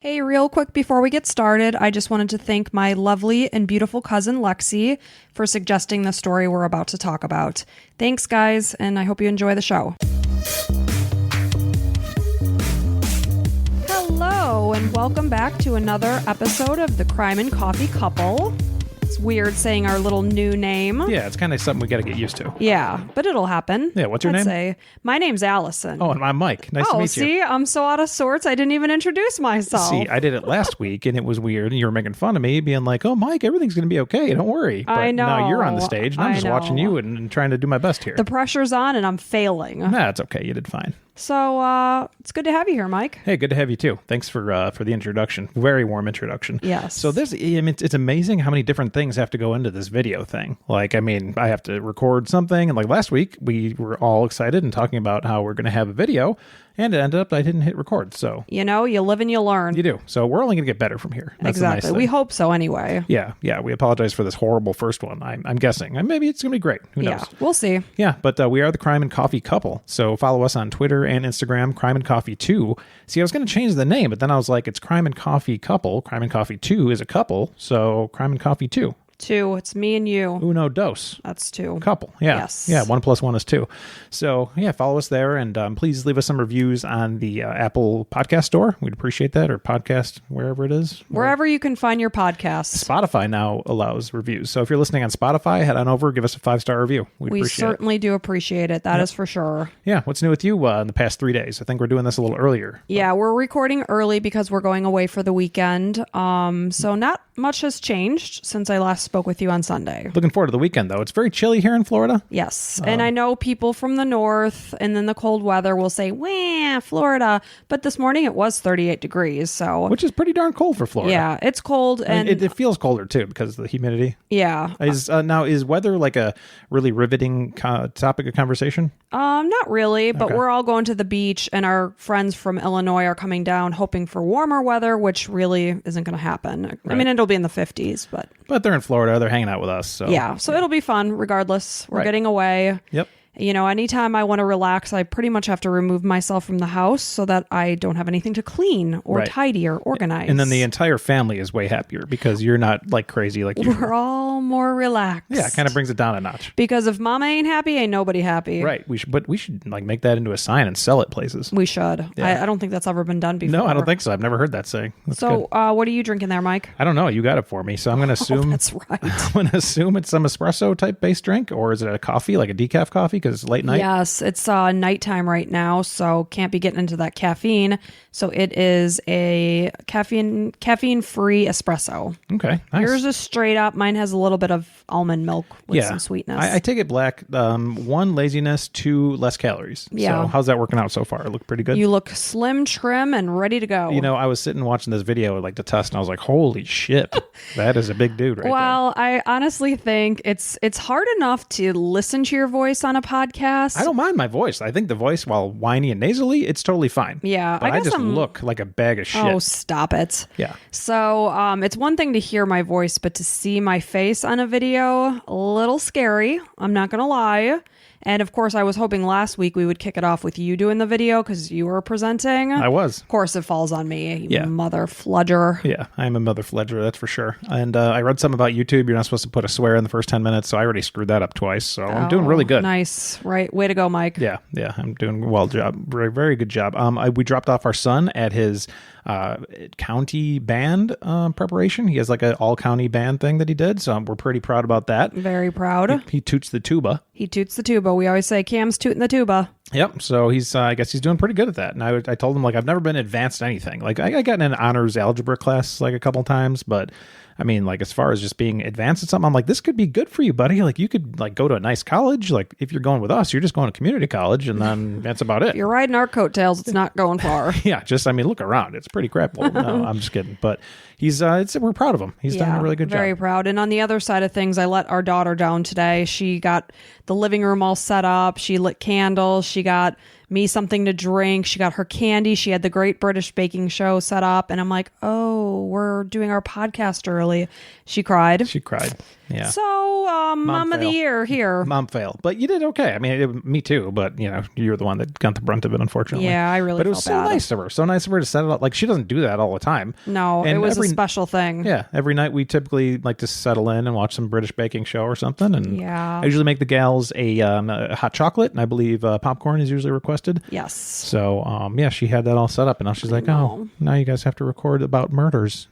Hey, real quick before we get started, I just wanted to thank my lovely and beautiful cousin Lexi for suggesting the story we're about to talk about. Thanks, guys, and I hope you enjoy the show. Hello, and welcome back to another episode of the Crime and Coffee Couple. It's weird saying our little new name. Yeah, it's kind of something we got to get used to. Yeah, but it'll happen. Yeah, what's your name? My name's Allison. Oh, and I'm Mike. Nice to meet you. See, I'm so out of sorts, I didn't even introduce myself. See, I did it last week, and it was weird, and you were making fun of me, being like, oh, Mike, everything's going to be okay. Don't worry. But I know. now you're on the stage, and I'm just watching you and trying to do my best here. The pressure's on, and I'm failing. Nah, it's okay. You did fine. So it's good to have you here, Mike. Hey, good to have you too. Thanks for the introduction. Very warm introduction. Yes. So it's amazing how many different things have to go into this video thing. Like, I mean, I have to record something, and like last week we were all excited and talking about how we're going to have a video, and it ended up I didn't hit record. So you know, you live and you learn. You do. So we're only going to get better from here. That's exactly. We hope so, anyway. Yeah. We apologize for this horrible first one. I'm guessing. Maybe it's going to be great. Who knows? Yeah, we'll see. Yeah, but we are the Crime and Coffee Couple. So follow us on Twitter and Instagram, Crime and Coffee 2. See, I was going to change the name, but then I was like, it's Crime and Coffee Couple. Crime and Coffee 2 is a couple. So Crime and Coffee 2. 2. It's me and you. Uno dos. That's 2. Couple. Yeah. Yes. Yeah. 1 + 1 is 2. So yeah, follow us there, and please leave us some reviews on the Apple Podcast Store. We'd appreciate that, or podcast wherever it is. Wherever you can find your podcasts. Spotify now allows reviews. So if you're listening on Spotify, head on over, give us a 5-star review. We certainly do appreciate it. That is for sure. Yeah. What's new with you in the past 3 days? I think we're doing this a little earlier. Yeah, we're recording early because we're going away for the weekend. So not much has changed since I last spoke with you on Sunday. Looking forward to the weekend, though. It's very chilly here in Florida. Yes. And I know people from the north and then the cold weather will say, wah, Florida. But this morning it was 38 degrees. So, which is pretty darn cold for Florida. Yeah, it's cold. And it feels colder, too, because of the humidity. Yeah. Is weather like a really riveting topic of conversation? Not really, but Okay. we're all going to the beach, and our friends from Illinois are coming down hoping for warmer weather, which really isn't going to happen. Right. I mean, it'll be in the 50s, but they're in Florida. They're hanging out with us. So yeah, so it'll be fun regardless. We're getting away. Yep. You know, anytime I want to relax, I pretty much have to remove myself from the house so that I don't have anything to clean or tidy or organize. And then the entire family is way happier because you're not like crazy like you. We're all more relaxed. Yeah, it kind of brings it down a notch. Because if mama ain't happy, ain't nobody happy. Right. We should like make that into a sign and sell it places. We should. Yeah. I don't think that's ever been done before. No, I don't think so. I've never heard that saying. That's so good. What are you drinking there, Mike? I don't know. You got it for me. So I'm going to assume. That's right. I'm going to assume it's some espresso type based drink, or is it a coffee, like a decaf coffee because it's late night? Yes, it's nighttime right now, so can't be getting into that caffeine. So it is a caffeine-free espresso. Okay, nice. Yours is straight up. Mine has a little bit of almond milk with some sweetness. I take it black. 1, laziness. 2, less calories. Yeah. So how's that working out so far? It look pretty good? You look slim, trim, and ready to go. You know, I was sitting watching this video like to test, and I was like, holy shit, that is a big dude right there. Well, I honestly think it's hard enough to listen to your voice on a podcast. I don't mind my voice. I think the voice, while whiny and nasally, it's totally fine. Yeah. But I just look like a bag of shit. Oh, stop it. Yeah. So it's one thing to hear my voice, but to see my face on a video, a little scary. I'm not going to lie. And of course, I was hoping last week we would kick it off with you doing the video because you were presenting. I was. Of course, it falls on me, you mother fludger. Yeah, I am a mother fledger, that's for sure. And I read something about YouTube. You're not supposed to put a swear in the first 10 minutes, so I already screwed that up twice. So I'm doing really good. Nice. Right. Way to go, Mike. Yeah, I'm doing well job. Very, very good job. We dropped off our son at his county band preparation. He has like an all-county band thing that he did, so we're pretty proud about that. Very proud. He toots the tuba. He toots the tuba. We always say Cam's tooting the tuba. Yep. So he's, I guess he's doing pretty good at that. And I told him, like, I've never been advanced in anything. Like, I got in an honors algebra class like a couple times, but I mean, like, as far as just being advanced at something, I'm like, this could be good for you, buddy. Like, you could like go to a nice college. Like, if you're going with us, you're just going to community college, and then that's about it. If you're riding our coattails, it's not going far. Yeah. Just, I mean, look around. It's pretty crap. No, I'm just kidding. But he's, we're proud of him. He's done a really good job. Very proud. And on the other side of things, I let our daughter down today. She got the living room all set up. She lit candles. She got me something to drink. She got her candy. She had the Great British Baking Show set up. And I'm like, oh, we're doing our podcast early. She cried. Yeah. So, Mom of the Year here. Mom fail. But you did okay. I mean, me too. But, you're the one that got the brunt of it, unfortunately. Yeah, I really But it was felt so bad. nice of her. So nice of her to set it up. Like, she doesn't do that all the time. No, And it was a special thing. Yeah. Every night we typically like to settle in and watch some British baking show or something. And Yeah. I usually make the gals a hot chocolate. And I believe popcorn is usually requested. Yes. So, she had that all set up. And now she's like, oh, now you guys have to record about murders.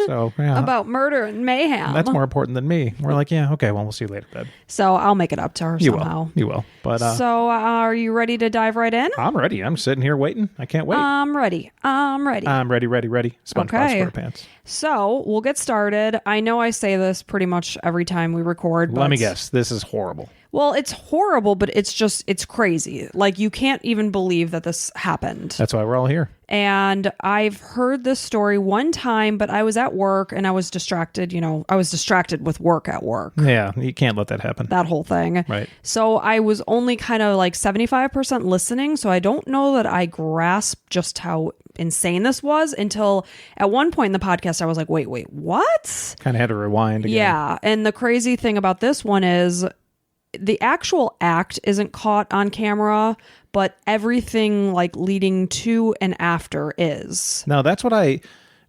So, yeah. About murder and mayhem. That's more important than me. We're like, yeah, okay, well, we'll see you later, babe. So I'll make it up to her You somehow. You will. But so are you ready to dive right in? I'm ready. I'm sitting here waiting. I can't wait. I'm ready. I'm ready. SpongeBob Okay. SquarePants. So we'll get started. I know I say this pretty much every time we record. But Let me guess. This is horrible. Well, it's horrible, but it's crazy. Like, you can't even believe that this happened. That's why we're all here. And I've heard this story one time, but I was at work and I was distracted. I was distracted with work at work. Yeah, you can't let that happen. That whole thing. Right. So I was only kind of like 75% listening. So I don't know that I grasped just how insane this was until at one point in the podcast, I was like, wait, what? Kind of had to rewind again. Yeah. And the crazy thing about this one is the actual act isn't caught on camera, but everything like leading to and after is. Now, that's what I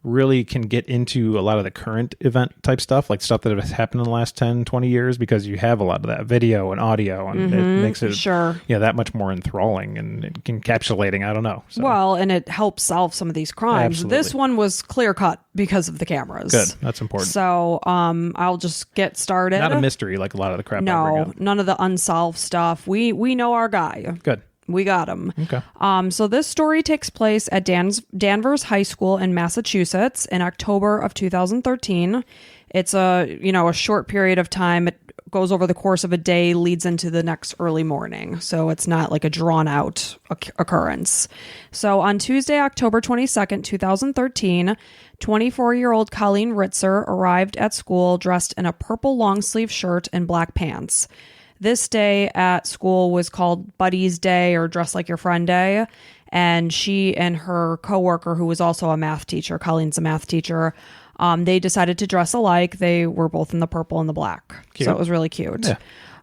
really can get into a lot of the current event type stuff, like stuff that has happened in the last 10, 20 years, because you have a lot of that video and audio, and it makes it that much more enthralling and encapsulating. I don't know. So. Well, and it helps solve some of these crimes. Absolutely. This one was clear cut because of the cameras. Good. That's important. So I'll just get started. Not a mystery like a lot of the crap I bring No, up. none of the unsolved stuff. We know our guy. Good. We got him. Okay. So this story takes place at Danvers High School in Massachusetts in October of 2013. It's a short period of time. It goes over the course of a day, leads into the next early morning. So it's not like a drawn out occurrence. So on Tuesday, October 22nd, 2013, 24-year-old Colleen Ritzer arrived at school dressed in a purple long sleeve shirt and black pants. This day at school was called Buddy's Day or Dress Like Your Friend Day. And she and her coworker, who was also a math teacher, Colleen's a math teacher, they decided to dress alike. They were both in the purple and the black. Cute. So it was really cute.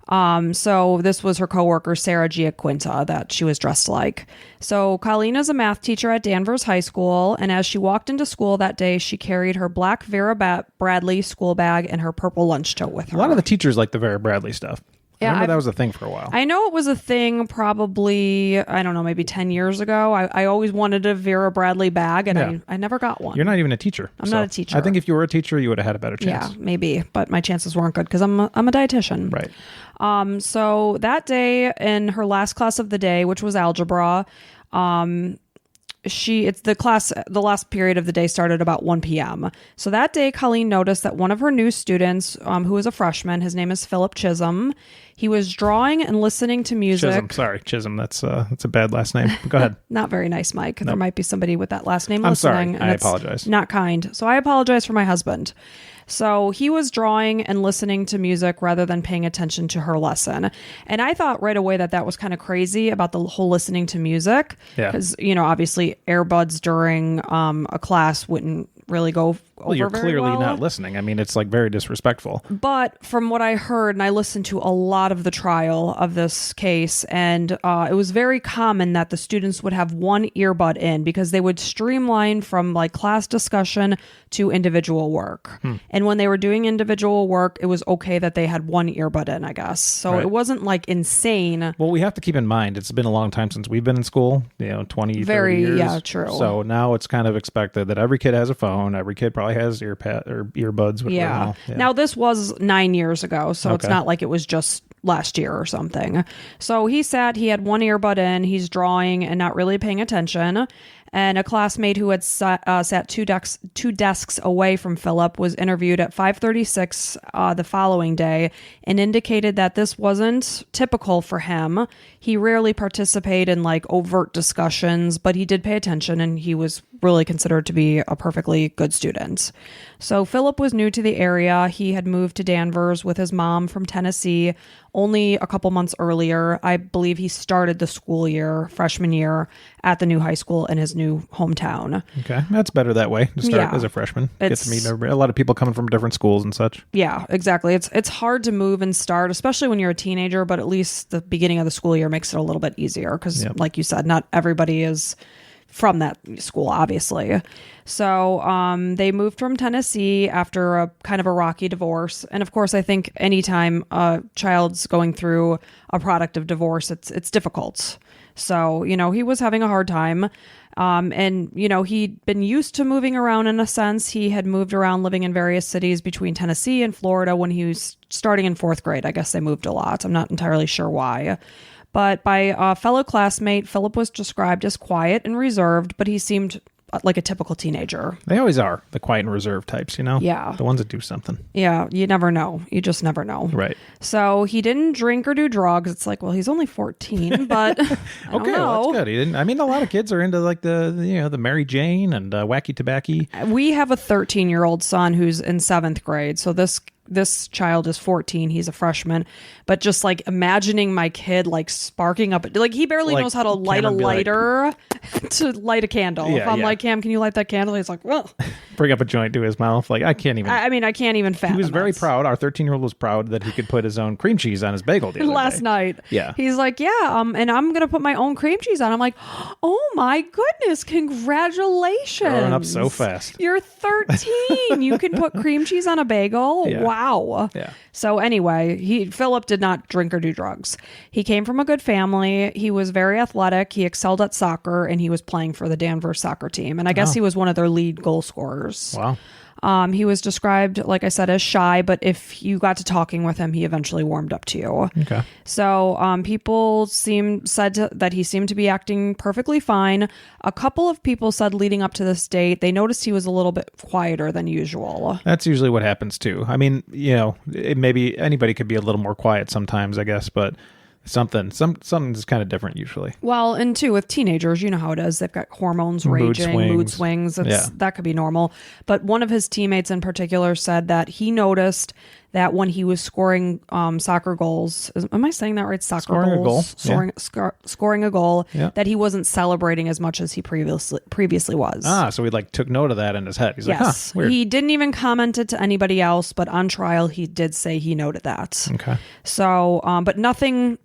Yeah. So this was her coworker, Sarah Giaquinta, that she was dressed like. So Colleen is a math teacher at Danvers High School. And as she walked into school that day, she carried her black Vera Bradley school bag and her purple lunch tote with her. A lot of the teachers like the Vera Bradley stuff. Yeah, I remember that was a thing for a while. I know it was a thing probably, I don't know, maybe 10 years ago. I always wanted a Vera Bradley bag, and I never got one. You're not even a teacher. I'm not a teacher. I think if you were a teacher, you would have had a better chance. Yeah, maybe, but my chances weren't good because I'm a dietitian. Right. So that day in her last class of the day, which was algebra, the last period of the day started about 1 p.m. So that day, Colleen noticed that one of her new students, who is a freshman, his name is Philip Chisholm, he was drawing and listening to music. Chisholm. That's a bad last name. Go ahead. Not very nice, Mike. There might be somebody with that last name I'm listening. sorry. I apologize. Not kind. So I apologize for my husband. So he was drawing and listening to music rather than paying attention to her lesson. And I thought right away that was kind of crazy about the whole listening to music. Yeah. Because, obviously earbuds during a class wouldn't really go over you're very clearly well. not listening. I mean, it's like very disrespectful. But from what I heard, and I listened to a lot of the trial of this case, and it was very common that the students would have one earbud in because they would streamline from like class discussion to individual work. And when they were doing individual work, it was okay that they had one earbud in, I guess. So Right. It wasn't like insane. Well, we have to keep in mind, it's been a long time since we've been in school, 20, 30 years. Yeah, true. So now it's kind of expected that every kid has a phone. Every kid probably has earbuds. Whatever. Yeah. Yeah. Now this was 9 years ago, so it's Okay. not like it was just last year or something. So he had one earbud in, he's drawing and not really paying attention. And a classmate who had sat two desks away from Philip was interviewed at 5:36 the following day and indicated that this wasn't typical for him. He rarely participated in like overt discussions, but he did pay attention and he was really considered to be a perfectly good student. So Philip was new to the area. He had moved to Danvers with his mom from Tennessee only a couple months earlier. I believe he started the school year, freshman year, at the new high school in his new hometown. Okay, that's better that way to start as a freshman. Get to meet everybody. A lot of people coming from different schools and such. Yeah, exactly. It's hard to move and start, especially when you're a teenager, but at least the beginning of the school year makes it a little bit easier because, like you said, not everybody is from that school, obviously. So they moved from Tennessee after a kind of a rocky divorce. And of course, I think anytime a child's going through a product of divorce, it's difficult. So, he was having a hard time. And, he'd been used to moving around in a sense. He had moved around living in various cities between Tennessee and Florida when he was starting in 4th grade. I guess they moved a lot. I'm not entirely sure why. But by a fellow classmate, Philip was described as quiet and reserved, but he seemed like a typical teenager. They always are, the quiet and reserved types, Yeah. The ones that do something. Yeah, you never know. You just never know. Right. So he didn't drink or do drugs. It's like, well, he's only 14, but I don't know. Well, that's good. He didn't. I mean, a lot of kids are into like the Mary Jane and Wacky Tobacco. We have a 13-year-old son who's in 7th grade. So this child is 14. He's a freshman. But just like imagining my kid like sparking up, like he barely knows how to light a lighter to light a candle. If I'm like, Cam, can you light that candle? He's like, well, bring up a joint to his mouth. Like, I can't even. I can't even fathom. He was very proud. Our 13-year-old was proud that he could put his own cream cheese on his bagel the other last day. night. Yeah. He's like, and I'm going to put my own cream cheese on. I'm like, oh my goodness, congratulations. Growing up so fast. You're 13. You can put cream cheese on a bagel. Yeah. Wow. Yeah. So anyway, Philip did not drink or do drugs. He came from a good family. He was very athletic. He excelled at soccer, and he was playing for the Danvers soccer team. And I guess he was one of their lead goal scorers. Wow. He was described, like I said, as shy, but if you got to talking with him, he eventually warmed up to you. Okay. So people said that he seemed to be acting perfectly fine. A couple of people said leading up to this date, they noticed he was a little bit quieter than usual. That's usually what happens too. I mean, maybe anybody could be a little more quiet sometimes, I guess, but something's kind of different usually. Well, and too with teenagers, you know how it is. They've got hormones raging, mood swings. That could be normal. But one of his teammates in particular said that he noticed that when he was scoring soccer goals, am I saying that right? Scoring a goal, that he wasn't celebrating as much as he previously was. So he like took note of that in his head. He's like, weird. He didn't even comment it to anybody else, but on trial he did say he noted that. Okay. So, but nothing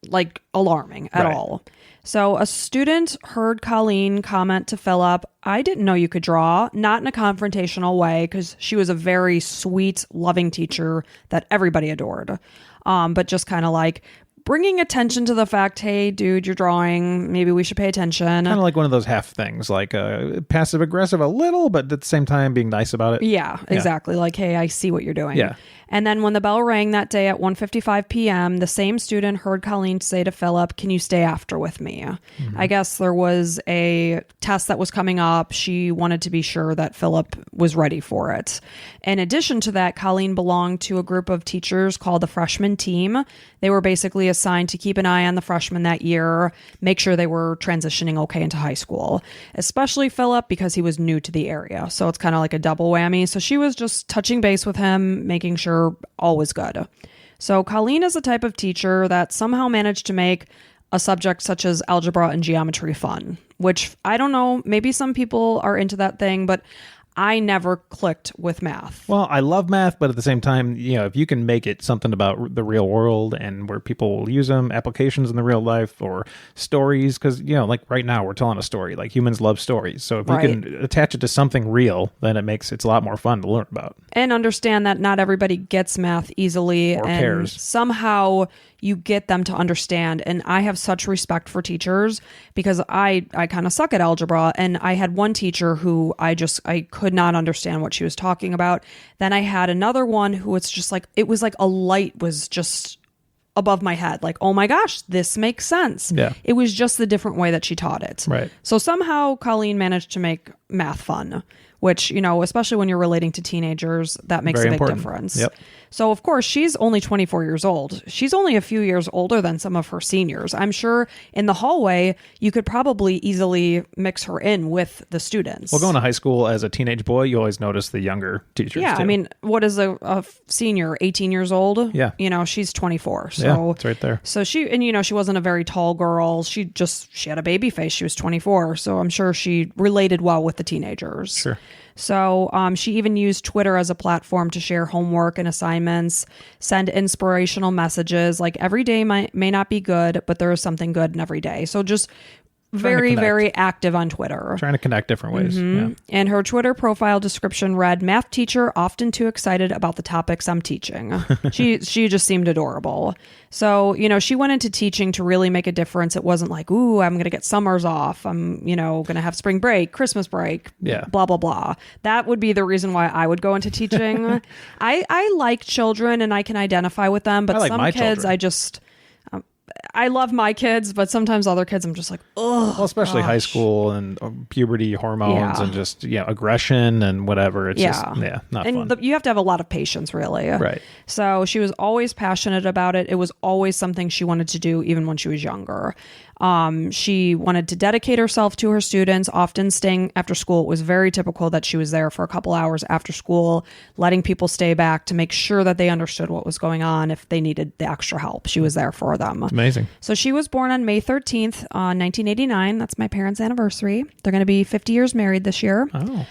like alarming at all. So a student heard Colleen comment to Philip, I didn't know you could draw, not in a confrontational way, because she was a very sweet, loving teacher that everybody adored. But just kind of like bringing attention to the fact, hey, dude, you're drawing. Maybe we should pay attention. Kind of like one of those half things, like passive aggressive a little, but at the same time being nice about it. Yeah, exactly. Like, hey, I see what you're doing. Yeah. And then when the bell rang that day at 1:55 p.m., the same student heard Colleen say to Philip, can you stay after with me? Mm-hmm. I guess there was a test that was coming up. She wanted to be sure that Philip was ready for it. In addition to that, Colleen belonged to a group of teachers called the freshman team. They were basically assigned to keep an eye on the freshmen that year, make sure they were transitioning okay into high school, especially Philip because he was new to the area. So it's kind of like a double whammy. So she was just touching base with him, making sure all was good. So Colleen is the type of teacher that somehow managed to make a subject such as algebra and geometry fun, which I don't know, maybe some people are into that thing, but I never clicked with math. Well, I love math, but at the same time, if you can make it something about the real world and where people will use them, applications in the real life or stories, because, like right now we're telling a story, like humans love stories. So if you can attach it to something real, then it's a lot more fun to learn about. And understand that not everybody gets math easily or and cares. Somehow you get them to understand. And I have such respect for teachers because I kind of suck at algebra. And I had one teacher who I could not understand what she was talking about. Then I had another one who it's just like, it was like a light was just above my head. Like, oh my gosh, this makes sense. Yeah. It was just the different way that she taught it. Right. So somehow Colleen managed to make math fun, which, especially when you're relating to teenagers, that makes Very a big important. difference. Yep. So, of course, she's only 24 years old. She's only a few years older than some of her seniors. I'm sure in the hallway, you could probably easily mix her in with the students. Well, going to high school as a teenage boy, you always notice the younger teachers. Yeah, too. I mean, what is a senior? 18 years old? Yeah. She's 24. So yeah, it's right there. So she wasn't a very tall girl. She had a baby face. She was 24. So I'm sure she related well with the teenagers. Sure. So she even used Twitter as a platform to share homework and assignments, send inspirational messages. Like every day may not be good, but there is something good in every day. So just very, very active on Twitter. Trying to connect different ways. Yeah. And her Twitter profile description read, "Math teacher often too excited about the topics I'm teaching." She just seemed adorable. So, she went into teaching to really make a difference. It wasn't like, ooh, I'm going to get summers off. I'm, going to have spring break, Christmas break, blah, blah, blah. That would be the reason why I would go into teaching. I like children and I can identify with them, but some kids children. I love my kids, but sometimes other kids, I'm just like, oh, well, especially high school and puberty hormones and just, aggression and whatever. It's just, not fun. And you have to have a lot of patience, really. Right. So she was always passionate about it. It was always something she wanted to do, even when she was younger. She wanted to dedicate herself to her students, often staying after school. It was very typical that she was there for a couple hours after school, letting people stay back to make sure that they understood what was going on. If they needed the extra help, she was there for them. Amazing. So she was born on May 13th, 1989. That's my parents' anniversary. They're going to be 50 years married this year. Oh.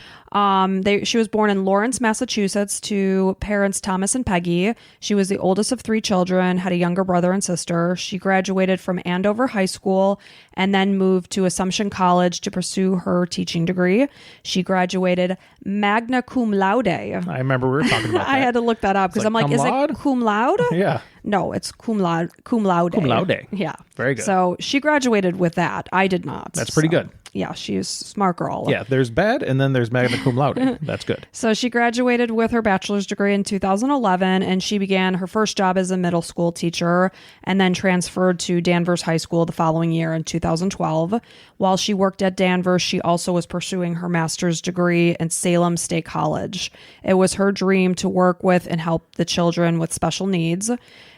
She was born in Lawrence, Massachusetts to parents Thomas and Peggy. She was the oldest of 3 children, had a younger brother and sister. She graduated from Andover High School and then moved to Assumption College to pursue her teaching degree. She graduated magna cum laude. I remember we were talking about that. I had to look that up because I'm like, is it cum laude? Yeah. No, it's cum laude. Cum laude. Cum laude. Yeah. Very good. So she graduated with that. I did not. That's pretty good. Yeah, she's a smart girl. Yeah, there's bad and then there's magna cum laude. That's good. So she graduated with her bachelor's degree in 2011, and she began her first job as a middle school teacher and then transferred to Danvers High School the following year in 2012. While she worked at Danvers, she also was pursuing her master's degree in Salem State College. It was her dream to work with and help the children with special needs.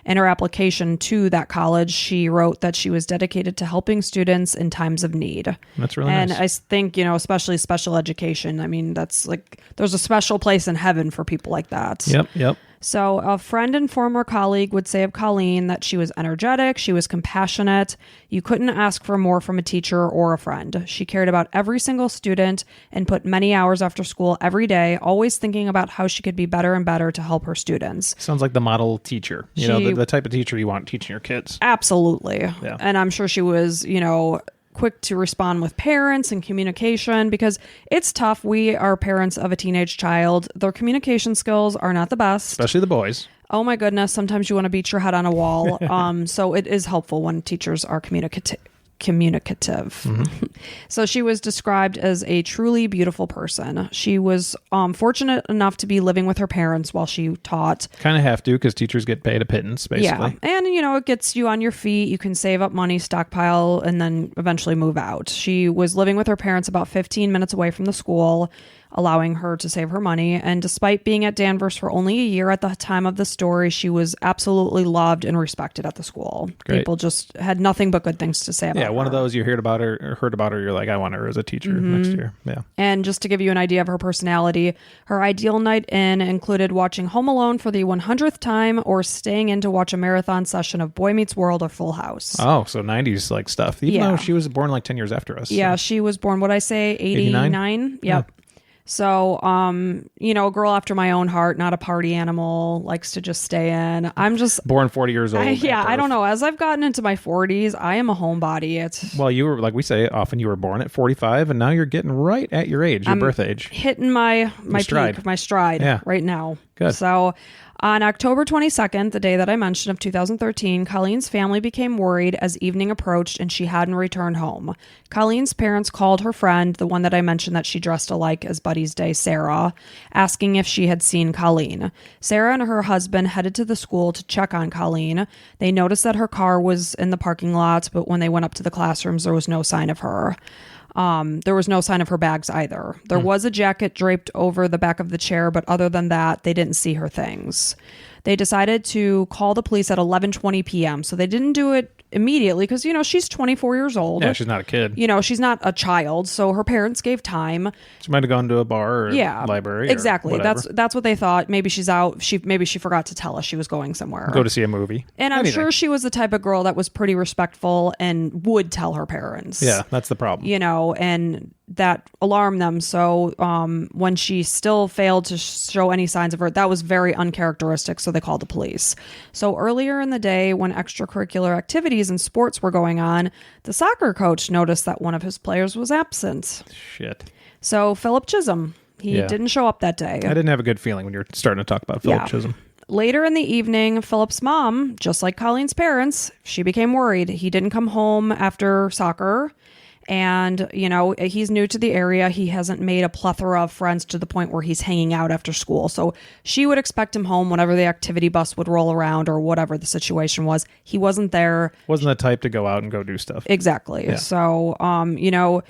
In her application to that college, she wrote that she was dedicated to helping students in times of need. That's really nice. And I think, especially special education, I mean, that's like, there's a special place in heaven for people like that. Yep. So a friend and former colleague would say of Colleen that she was energetic, she was compassionate. You couldn't ask for more from a teacher or a friend. She cared about every single student and put many hours after school every day, always thinking about how she could be better and better to help her students. Sounds like the model teacher, the type of teacher you want teaching your kids. Absolutely. Yeah. And I'm sure she was, quick to respond with parents and communication because it's tough. We are parents of a teenage child. Their communication skills are not the best. Especially the boys. Oh my goodness. Sometimes you want to beat your head on a wall. So it is helpful when teachers are communicative. Mm-hmm. So she was described as a truly beautiful person. She was fortunate enough to be living with her parents while she taught. Kind of have to because teachers get paid a pittance, basically. Yeah. And, it gets you on your feet. You can save up money, stockpile, and then eventually move out. She was living with her parents about 15 minutes away from the school, allowing her to save her money. And despite being at Danvers for only a year at the time of the story, she was absolutely loved and respected at the school. Great. People just had nothing but good things to say about her. Yeah, one of those you heard about her, you're like, I want her as a teacher next year. Yeah. And just to give you an idea of her personality, her ideal night in included watching Home Alone for the 100th time or staying in to watch a marathon session of Boy Meets World or Full House. Oh, so 90s like stuff. Even though she was born like 10 years after us. Yeah, so. She was born, what'd I say, 89? Yep. Yeah. So, a girl after my own heart, not a party animal, likes to just stay in. I'm just born 40 years old. I don't know. As I've gotten into my 40s, I am a homebody. Well, you were, like we say often, you were born at 45 and now you're getting right at your age, your birth age. Hitting my stride. peak, my stride right now. Good. So on October 22nd, the day that I mentioned of 2013, Colleen's family became worried as evening approached and she hadn't returned home. Colleen's parents called her friend, the one that I mentioned that she dressed alike as Buddy's Day, Sarah, asking if she had seen Colleen. Sarah and her husband headed to the school to check on Colleen. They noticed that her car was in the parking lot, but when they went up to the classrooms, there was no sign of her. There was no sign of her bags either. There was a jacket draped over the back of the chair, but other than that, they didn't see her things. They decided to call the police at 11:20 p.m. So they didn't do it immediately because, she's 24 years old. Yeah, she's not a kid. She's not a child. So her parents gave time. She might have gone to a bar or library. Exactly. Or That's what they thought. Maybe she's out. Maybe she forgot to tell us she was going somewhere. Go to see a movie. And I'm sure she was the type of girl that was pretty respectful and would tell her parents. Yeah, that's the problem. And that alarmed them. So when she still failed to show any signs of her, that was very uncharacteristic. So they called the police. So earlier in the day, when extracurricular activities and sports were going on, the soccer coach noticed that one of his players was absent. Shit. So Philip Chisholm, he didn't show up that day. I didn't have a good feeling when you're starting to talk about Philip Chisholm. Later in the evening, Philip's mom, just like Colleen's parents, she became worried. He didn't come home after soccer. And, he's new to the area. He hasn't made a plethora of friends to the point where he's hanging out after school. So she would expect him home whenever the activity bus would roll around or whatever the situation was. He wasn't there. Wasn't the type to go out and go do stuff. Exactly. Yeah. So,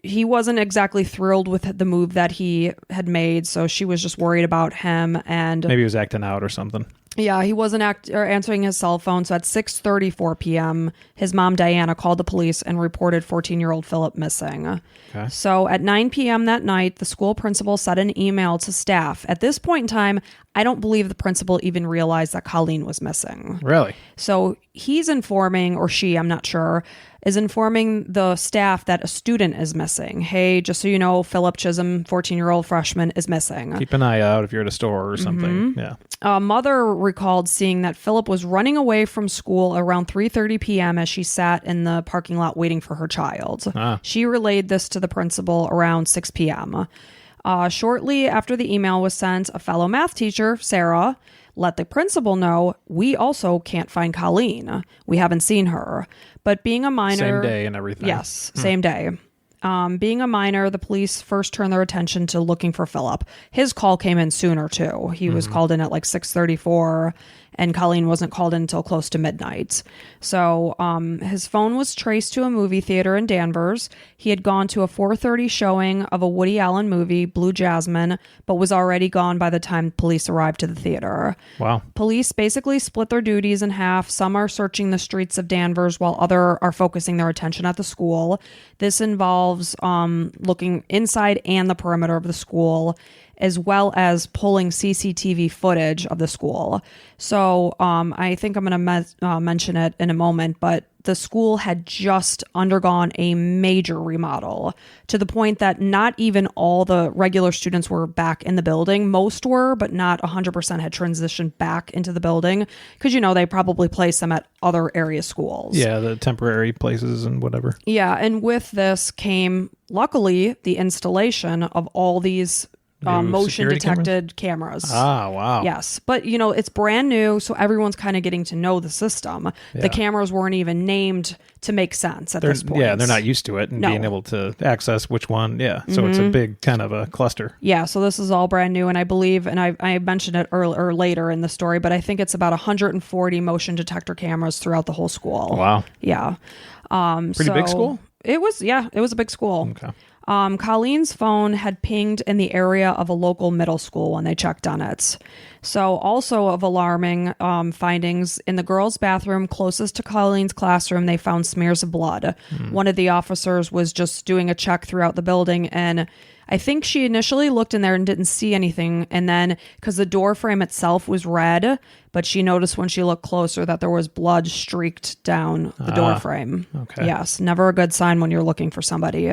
he wasn't exactly thrilled with the move that he had made. So she was just worried about him. And maybe he was acting out or something. Yeah, he wasn't answering his cell phone. So at 6:34 p.m., his mom, Diana, called the police and reported 14-year-old Philip missing. Okay. So at 9 p.m. that night, the school principal sent an email to staff. At this point in time, I don't believe the principal even realized that Colleen was missing. Really? So he's informing, or she, I'm not sure, is informing the staff that a student is missing. Hey, just so you know, Philip Chisholm, 14-year-old freshman, is missing. Keep an eye out if you're at a store or something. Mm-hmm. Yeah. A mother recalled seeing that Philip was running away from school around 3:30 p.m. as she sat in the parking lot waiting for her child. She relayed this to the principal around 6 p.m. Shortly after the email was sent, a fellow math teacher, Sarah, let the principal know, we also can't find Colleen. We haven't seen her. But being a minor... Same day and everything. Yes, same day. Being a minor, the police first turned their attention to looking for Philip. His call came in sooner, too. He was called in at like 6:34, and Colleen wasn't called in until close to midnight. So his phone was traced to a movie theater in Danvers. He had gone to a 4:30 showing of a Woody Allen movie, Blue Jasmine, but was already gone by the time police arrived to the theater. Wow. Police basically split their duties in half. Some are searching the streets of Danvers while others are focusing their attention at the school. This involves looking inside and the perimeter of the school, as well as pulling CCTV footage of the school. So I think I'm going to mention it in a moment, but the school had just undergone a major remodel to the point that not even all the regular students were back in the building. Most were, but not 100% had transitioned back into the building because, they probably placed them at other area schools. Yeah, the temporary places and whatever. Yeah, and with this came, luckily, the installation of all these motion detected cameras. Ah, wow. Yes. But, it's brand new, so everyone's kind of getting to know the system. Yeah. The cameras weren't even named to make sense at this point. Yeah, they're not used to it and being able to access which one. Yeah. So it's a big kind of a cluster. Yeah. So this is all brand new. And I believe, and I mentioned it earlier later in the story, but I think it's about 140 motion detector cameras throughout the whole school. Wow. Yeah. Pretty big school? It was a big school. Okay. Colleen's phone had pinged in the area of a local middle school when they checked on it. So also of alarming findings, in the girls' bathroom closest to Colleen's classroom, they found smears of blood. One of the officers was just doing a check throughout the building, and I think she initially looked in there and didn't see anything. And then, because the door frame itself was red, but she noticed when she looked closer that there was blood streaked down the door frame. Okay. Yes, never a good sign when you're looking for somebody.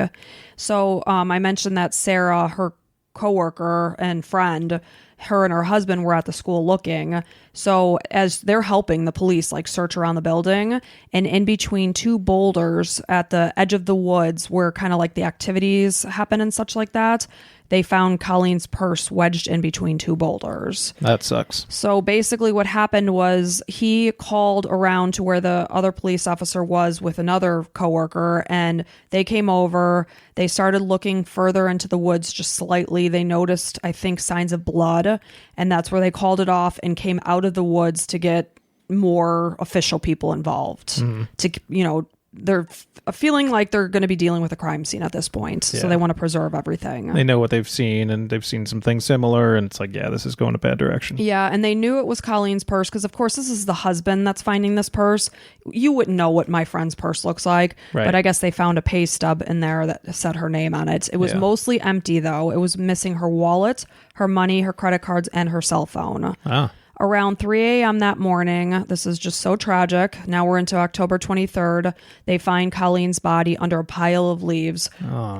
So I mentioned that Sarah, her coworker and friend, her and her husband were at the school looking. So as they're helping the police search around the building, and in between two boulders at the edge of the woods where kind of the activities happen and such like that, they found Colleen's purse wedged in between two boulders. That sucks. So basically what happened was he called around to where the other police officer was with another coworker, and they came over. They started looking further into the woods just slightly. They noticed, I think, signs of blood, and that's where they called it off and came out of the woods to get more official people involved to, they're feeling like they're going to be dealing with a crime scene at this point. So they want to preserve everything. They know what they've seen, and they've seen some things similar, and it's like, yeah, this is going a bad direction. Yeah, and they knew it was Colleen's purse because, of course, this is the husband that's finding this purse. You wouldn't know what my friend's purse looks like, but I guess they found a pay stub in there that said her name on it. It was mostly empty, though. It was missing her wallet, her money, her credit cards, and her cell phone. Around 3 a.m. that morning, this is just so tragic. Now we're into October 23rd. They find Colleen's body under a pile of leaves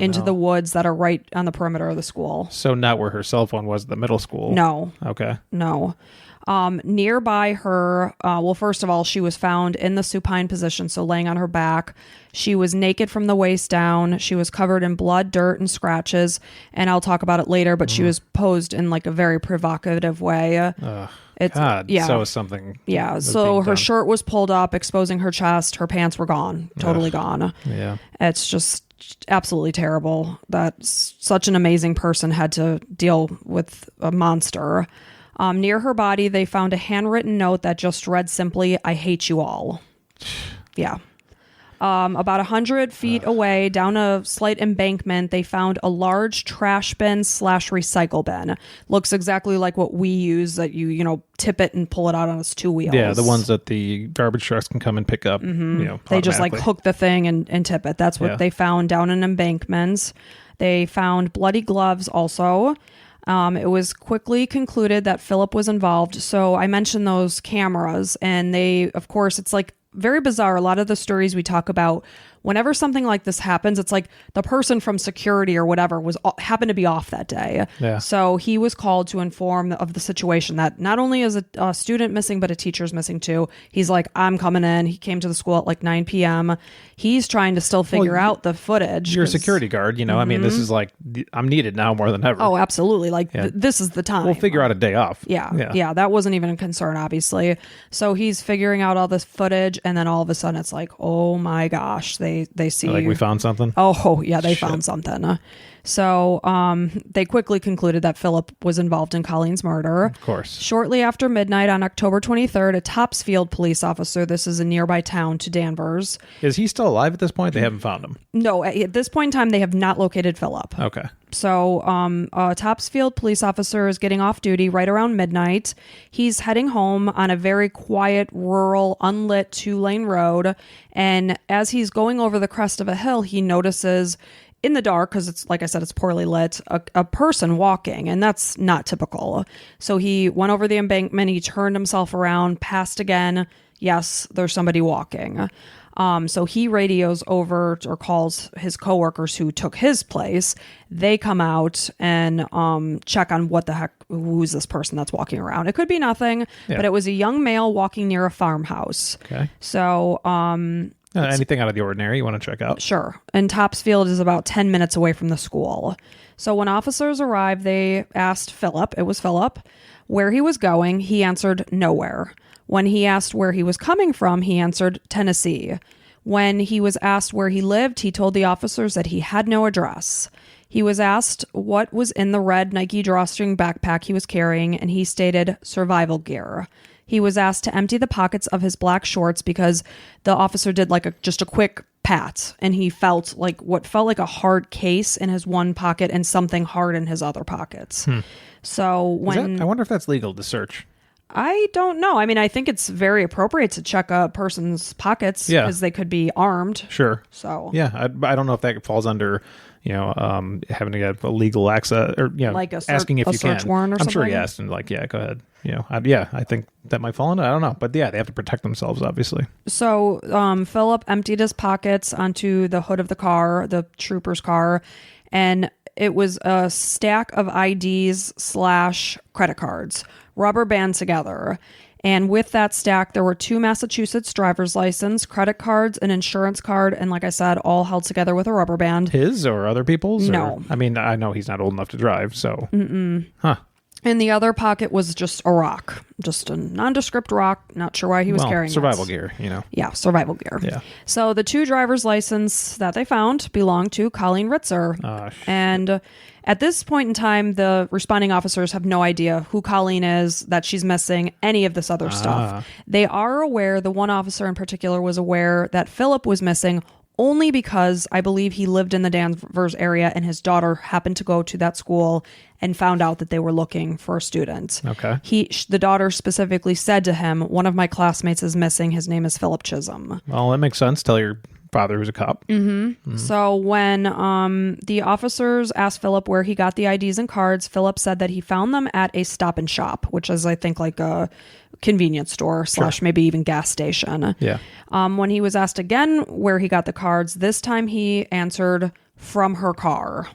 into the woods that are right on the perimeter of the school. So not where her cell phone was at the middle school? No. Okay. No. Nearby her, well, first of all, she was found in the supine position, so laying on her back. She was naked from the waist down. She was covered in blood, dirt, and scratches. And I'll talk about it later, but she was posed in like a very provocative way. God, so something. Yeah, so her shirt was pulled up, exposing her chest. Her pants were gone, totally gone. Yeah. It's just absolutely terrible that such an amazing person had to deal with a monster. Near her body, they found a handwritten note that just read simply, "I hate you all." Yeah. About 100 feet away, down a slight embankment, they found a large trash bin / recycle bin. Looks exactly like what we use, that you tip it and pull it out on its two wheels. Yeah, the ones that the garbage trucks can come and pick up. They just like hook the thing and tip it. That's what they found down in embankments. They found bloody gloves also. It was quickly concluded that Philip was involved. So I mentioned those cameras, and they, of course, it's like very bizarre. A lot of the stories we talk about, whenever something like this happens, it's like the person from security or whatever happened to be off that day. Yeah. So he was called to inform of the situation that not only is a student missing, but a teacher's missing too. He's like, I'm coming in. He came to the school at like 9 p.m. He's trying to still figure out the footage. You're a security guard, I mean, this is like, I'm needed now more than ever. Oh, absolutely. Like this is the time. We'll figure out a day off. Yeah. That wasn't even a concern, obviously. So he's figuring out all this footage, and then all of a sudden it's like, oh my gosh, they see. Like, we found something? Oh, yeah, they found something. So they quickly concluded that Philip was involved in Colleen's murder. Of course. Shortly after midnight on October 23rd, a Topsfield police officer, this is a nearby town to Danvers. Is he still alive at this point? They haven't found him. No, at this point in time, they have not located Philip. Okay. So a Topsfield police officer is getting off duty right around midnight. He's heading home on a very quiet, rural, unlit 2-lane road. And as he's going over the crest of a hill, he notices in the dark, because it's, like I said, it's poorly lit, a person walking, and that's not typical. So he went over the embankment, he turned himself around, passed again. Yes, there's somebody walking. So he radios over or calls his coworkers who took his place. They come out and check on what the heck, who's this person that's walking around. It could be nothing, but it was a young male walking near a farmhouse. Okay. So anything out of the ordinary you want to check out? Sure. And Topsfield is about 10 minutes away from the school. So when officers arrived, they asked Philip, it was Philip, where he was going. He answered nowhere. When he asked where he was coming from, he answered Tennessee. When he was asked where he lived, he told the officers that he had no address. He was asked what was in the red Nike drawstring backpack he was carrying, and he stated survival gear. He was asked to empty the pockets of his black shorts because the officer did like just a quick pat, and he felt like what felt like a hard case in his one pocket and something hard in his other pockets. So I wonder if that's legal to search. I don't know. I mean, I think it's very appropriate to check a person's pockets because they could be armed. Sure. So yeah, I don't know if that falls under, having to get a legal access or like asking if you can. Search warrant or something. I'm sure he asked and like, yeah, go ahead. I think that might fall under. I don't know, but yeah, they have to protect themselves, obviously. So Philip emptied his pockets onto the hood of the car, the trooper's car, and it was a stack of IDs / credit cards, rubber band together. And with that stack, there were 2 Massachusetts driver's license, credit cards, an insurance card, and like I said, all held together with a rubber band. His or other people's? No. I mean, I know he's not old enough to drive, so. Mm-mm. Huh. In the other pocket was just a rock, just a nondescript rock. Not sure why he was carrying survival this. gear, Yeah, survival gear. Yeah. So the 2 driver's license that they found belonged to Colleen Ritzer. And at this point in time, the responding officers have no idea who Colleen is, that she's missing, any of this other stuff. They are aware, the one officer in particular was aware that Philip was missing only because I believe he lived in the Danvers area and his daughter happened to go to that school and found out that they were looking for a student. Okay. The daughter specifically said to him, one of my classmates is missing. His name is Philip Chisholm. Well, that makes sense. Tell your father who's a cop. So when the officers asked Philip where he got the IDs and cards, Philip said that he found them at a Stop and Shop, which is, I think, like a convenience store / maybe even gas station. Yeah. When he was asked again where he got the cards, this time he answered from her car.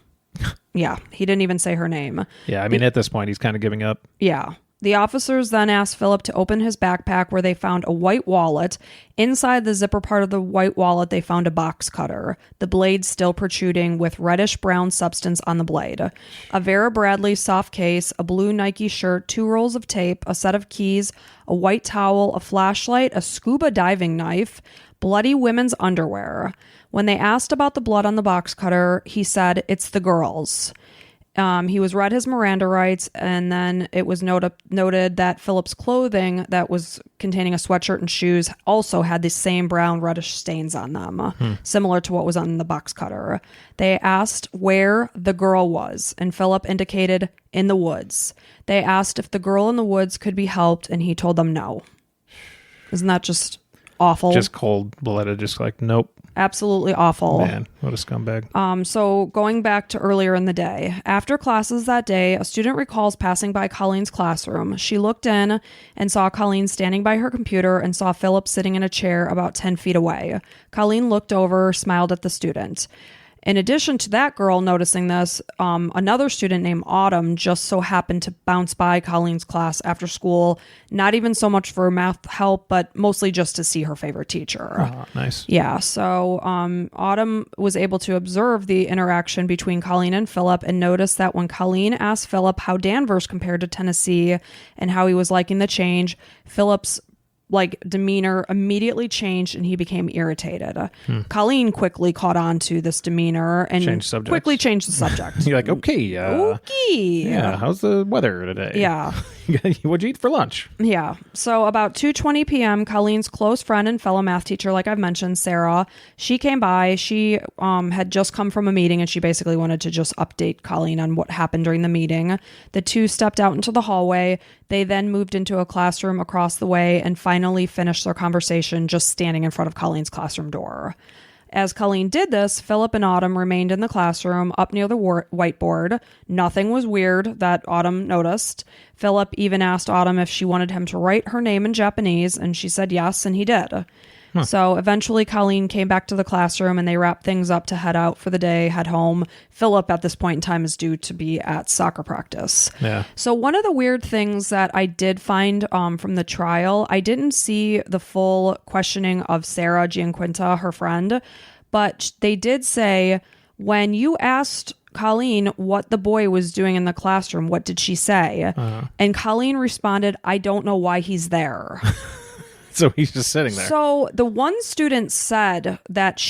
Yeah, he didn't even say her name. Yeah, I mean, at this point, he's kind of giving up. Yeah. The officers then asked Philip to open his backpack, where they found a white wallet. Inside the zipper part of the white wallet, they found a box cutter, the blade still protruding with reddish-brown substance on the blade. A Vera Bradley soft case, a blue Nike shirt, 2 rolls of tape, a set of keys, a white towel, a flashlight, a scuba diving knife, bloody women's underwear. When they asked about the blood on the box cutter, he said, "It's the girls." He was read his Miranda rights, and then it was noted that Philip's clothing that was containing a sweatshirt and shoes also had the same brown reddish stains on them, similar to what was on the box cutter. They asked where the girl was, and Philip indicated in the woods. They asked if the girl in the woods could be helped, and he told them no. Isn't that just awful? Just cold-blooded, just like, nope. Absolutely awful. Man, what a scumbag. So going back to earlier in the day, after classes that day, a student recalls passing by Colleen's classroom. She looked in and saw Colleen standing by her computer and saw Philip sitting in a chair about 10 feet away. Colleen looked over, smiled at the student. In addition to that girl noticing this, another student named Autumn just so happened to bounce by Colleen's class after school, not even so much for math help, but mostly just to see her favorite teacher. Oh, nice. Yeah, so Autumn was able to observe the interaction between Colleen and Philip and noticed that when Colleen asked Philip how Danvers compared to Tennessee and how he was liking the change, Philip's demeanor immediately changed and he became irritated. Colleen quickly caught on to this demeanor and quickly changed the subject. You're like, okay. Okay. Yeah, how's the weather today? Yeah. What'd you eat for lunch? Yeah. So about 2:20 p.m., Colleen's close friend and fellow math teacher, like I've mentioned, Sarah, she came by. She had just come from a meeting and she basically wanted to just update Colleen on what happened during the meeting. The two stepped out into the hallway. They then moved into a classroom across the way and finally finished their conversation just standing in front of Colleen's classroom door. As Colleen did this, Philip and Autumn remained in the classroom up near the whiteboard. Nothing was weird that Autumn noticed. Philip even asked Autumn if she wanted him to write her name in Japanese, and she said yes, and he did. So eventually Colleen came back to the classroom and they wrapped things up to head out for the day, head home. Philip at this point in time is due to be at soccer practice. Yeah. So one of the weird things that I did find from the trial, I didn't see the full questioning of Sarah Gianquinta, her friend, but they did say when you asked Colleen what the boy was doing in the classroom, what did she say? And Colleen responded, "I don't know why he's there." So he's just sitting there. So the one student said that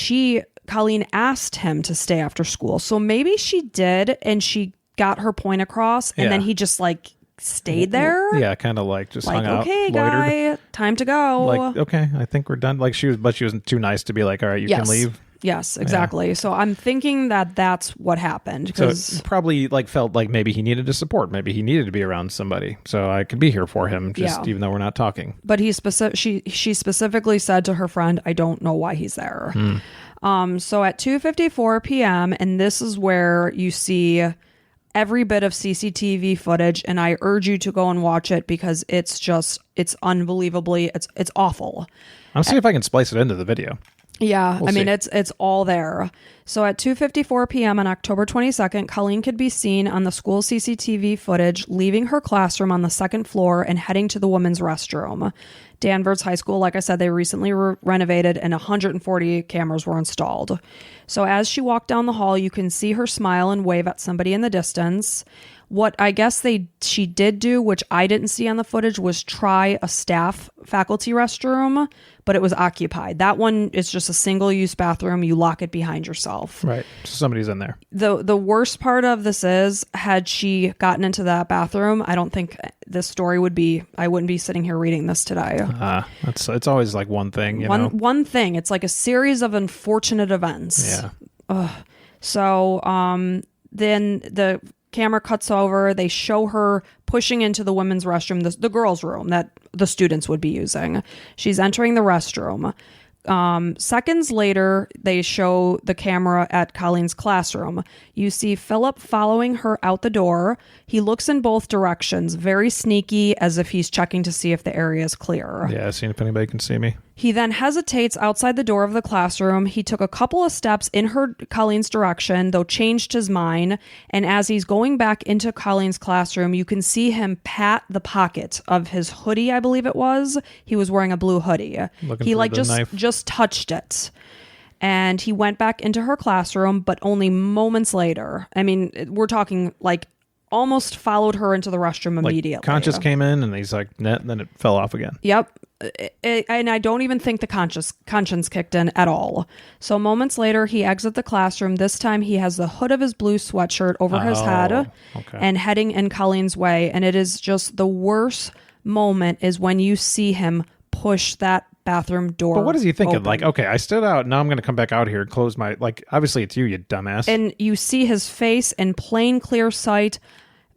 Colleen asked him to stay after school. So maybe she did and she got her point across and then he just stayed there. Yeah, kind of just hung out. Okay, loitered. guy, time to go. Okay, I think we're done. But she wasn't too nice to be like, all right, you can leave. Yes, exactly. Yeah. So I'm thinking that that's what happened. So it probably felt like maybe he needed to support. Maybe he needed to be around somebody. So I could be here for him, even though we're not talking. But she specifically said to her friend, "I don't know why he's there." So at 2:54 p.m., and this is where you see every bit of CCTV footage, and I urge you to go and watch it because it's unbelievably, it's awful. I'll see if I can splice it into the video. Yeah, We'll see. It's all there. So at 2:54 p.m. on October 22nd, Colleen could be seen on the school CCTV footage leaving her classroom on the second floor and heading to the women's restroom. Danvers High School, like I said, they recently renovated and 140 cameras were installed. So as she walked down the hall, you can see her smile and wave at somebody in the distance. What I guess she did do, which I didn't see on the footage, was try a staff faculty restroom, but it was occupied. That one is just a single-use bathroom. You lock it behind yourself. Right. So somebody's in there. The worst part of this is, had she gotten into that bathroom, I don't think this story I wouldn't be sitting here reading this today. It's always like one thing, One thing. It's like a series of unfortunate events. Yeah. So then the camera cuts over. They show her pushing into the women's restroom, the girls' room that the students would be using. She's entering the restroom. Seconds later, they show the camera at Colleen's classroom. You see Philip following her out the door. He looks in both directions, very sneaky, as if he's checking to see if the area is clear. Yeah, seeing if anybody can see me. He then hesitates outside the door of the classroom. He took a couple of steps in Colleen's direction, though changed his mind. And as he's going back into Colleen's classroom, you can see him pat the pocket of his hoodie, I believe it was. He was wearing a blue hoodie. He just touched it. And he went back into her classroom, but only moments later. I mean, we're talking like almost followed her into the restroom immediately. Conscious came in and he's like, net, then it fell off again. Yep. And I don't even think the conscience kicked in at all. So moments later, he exits the classroom. This time he has the hood of his blue sweatshirt over his head and heading in Colleen's way. And it is just the worst moment is when you see him push that bathroom door. But what is he thinking? Open. Like, okay, I stood out. Now I'm going to come back out here and close my, like, obviously it's you dumbass. And you see his face in plain, clear sight.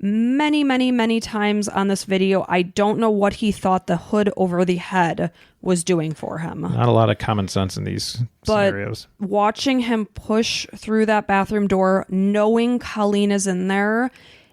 Many, many, many times on this video. I don't know what he thought the hood over the head was doing for him. Not a lot of common sense in these scenarios. Watching him push through that bathroom door, knowing Colleen is in there,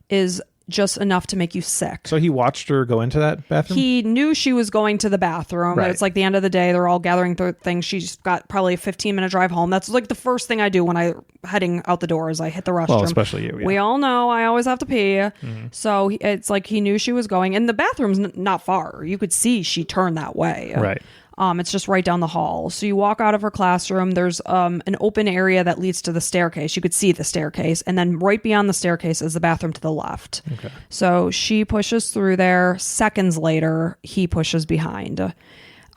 is just enough to make you sick. So he watched her go into that bathroom? He knew she was going to the bathroom. Right. It's like the end of the day. They're all gathering things. She's got probably a 15-minute drive home. That's like the first thing I do when I'm heading out the door is I hit the restroom. Well, especially you. Yeah. We all know I always have to pee. Mm-hmm. So it's like he knew she was going. And the bathroom's not far. You could see she turned that way. Right. It's just right down the hall. So you walk out of her classroom. There's an open area that leads to the staircase. You could see the staircase. And then right beyond the staircase is the bathroom to the left. Okay. So she pushes through there. Seconds later, he pushes behind.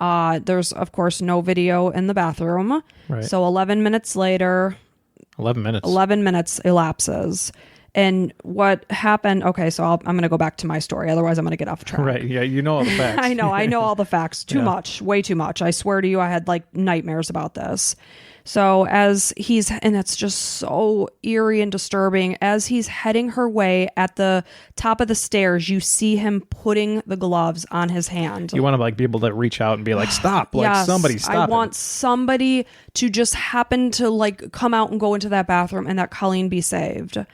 There's, of course, no video in the bathroom. Right. So 11 minutes later... 11 minutes. 11 minutes elapses. And what happened, okay, so I'm going to go back to my story. Otherwise, I'm going to get off track. Right. Yeah, you know all the facts. I know all the facts. Too much. Way too much. I swear to you, I had like nightmares about this. So and it's just so eerie and disturbing. As he's heading her way at the top of the stairs, you see him putting the gloves on his hand. You want to like be able to reach out and be like, stop. Like yes, somebody stop. I want somebody to just happen to like come out and go into that bathroom and that Colleen be saved.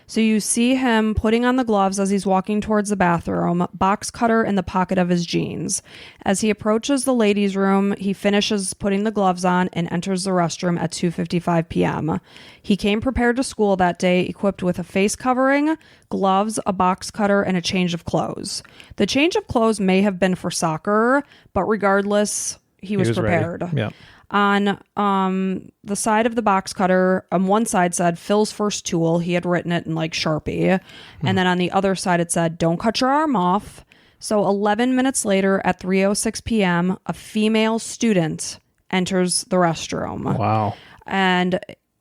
So you see him putting on the gloves as he's walking towards the bathroom, box cutter in the pocket of his jeans. As he approaches the ladies' room, he finishes putting the gloves on and enters the restroom at 2:55 p.m. He came prepared to school that day, equipped with a face covering, gloves, a box cutter, and a change of clothes. The change of clothes may have been for soccer, but regardless, he was prepared. Ready. Yeah. On the side of the box cutter, on one side said Phil's first tool. He had written it in like Sharpie. And then on the other side it said, don't cut your arm off. So 11 minutes later at 3:06 p.m., a female student enters the restroom. Wow. And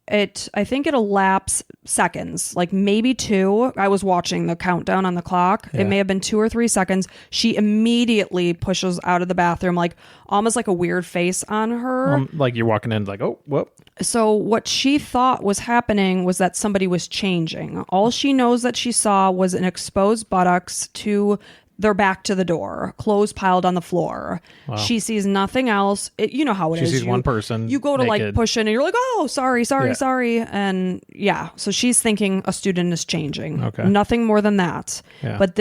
I think it elapsed seconds, like maybe 2. I was watching the countdown on the clock. Yeah. It may have been 2 or 3 seconds. She immediately pushes out of the bathroom, like almost like a weird face on her. Like you're walking in like, oh, whoop. So what she thought was happening was that somebody was changing. All she knows that she saw was an exposed buttocks to their back to the door, clothes piled on the floor. Wow. She sees nothing else. You know how it is. She sees one person. You go to naked. Like push in and you're like, oh, sorry. And yeah, so she's thinking a student is changing. Okay. Nothing more than that. Yeah. But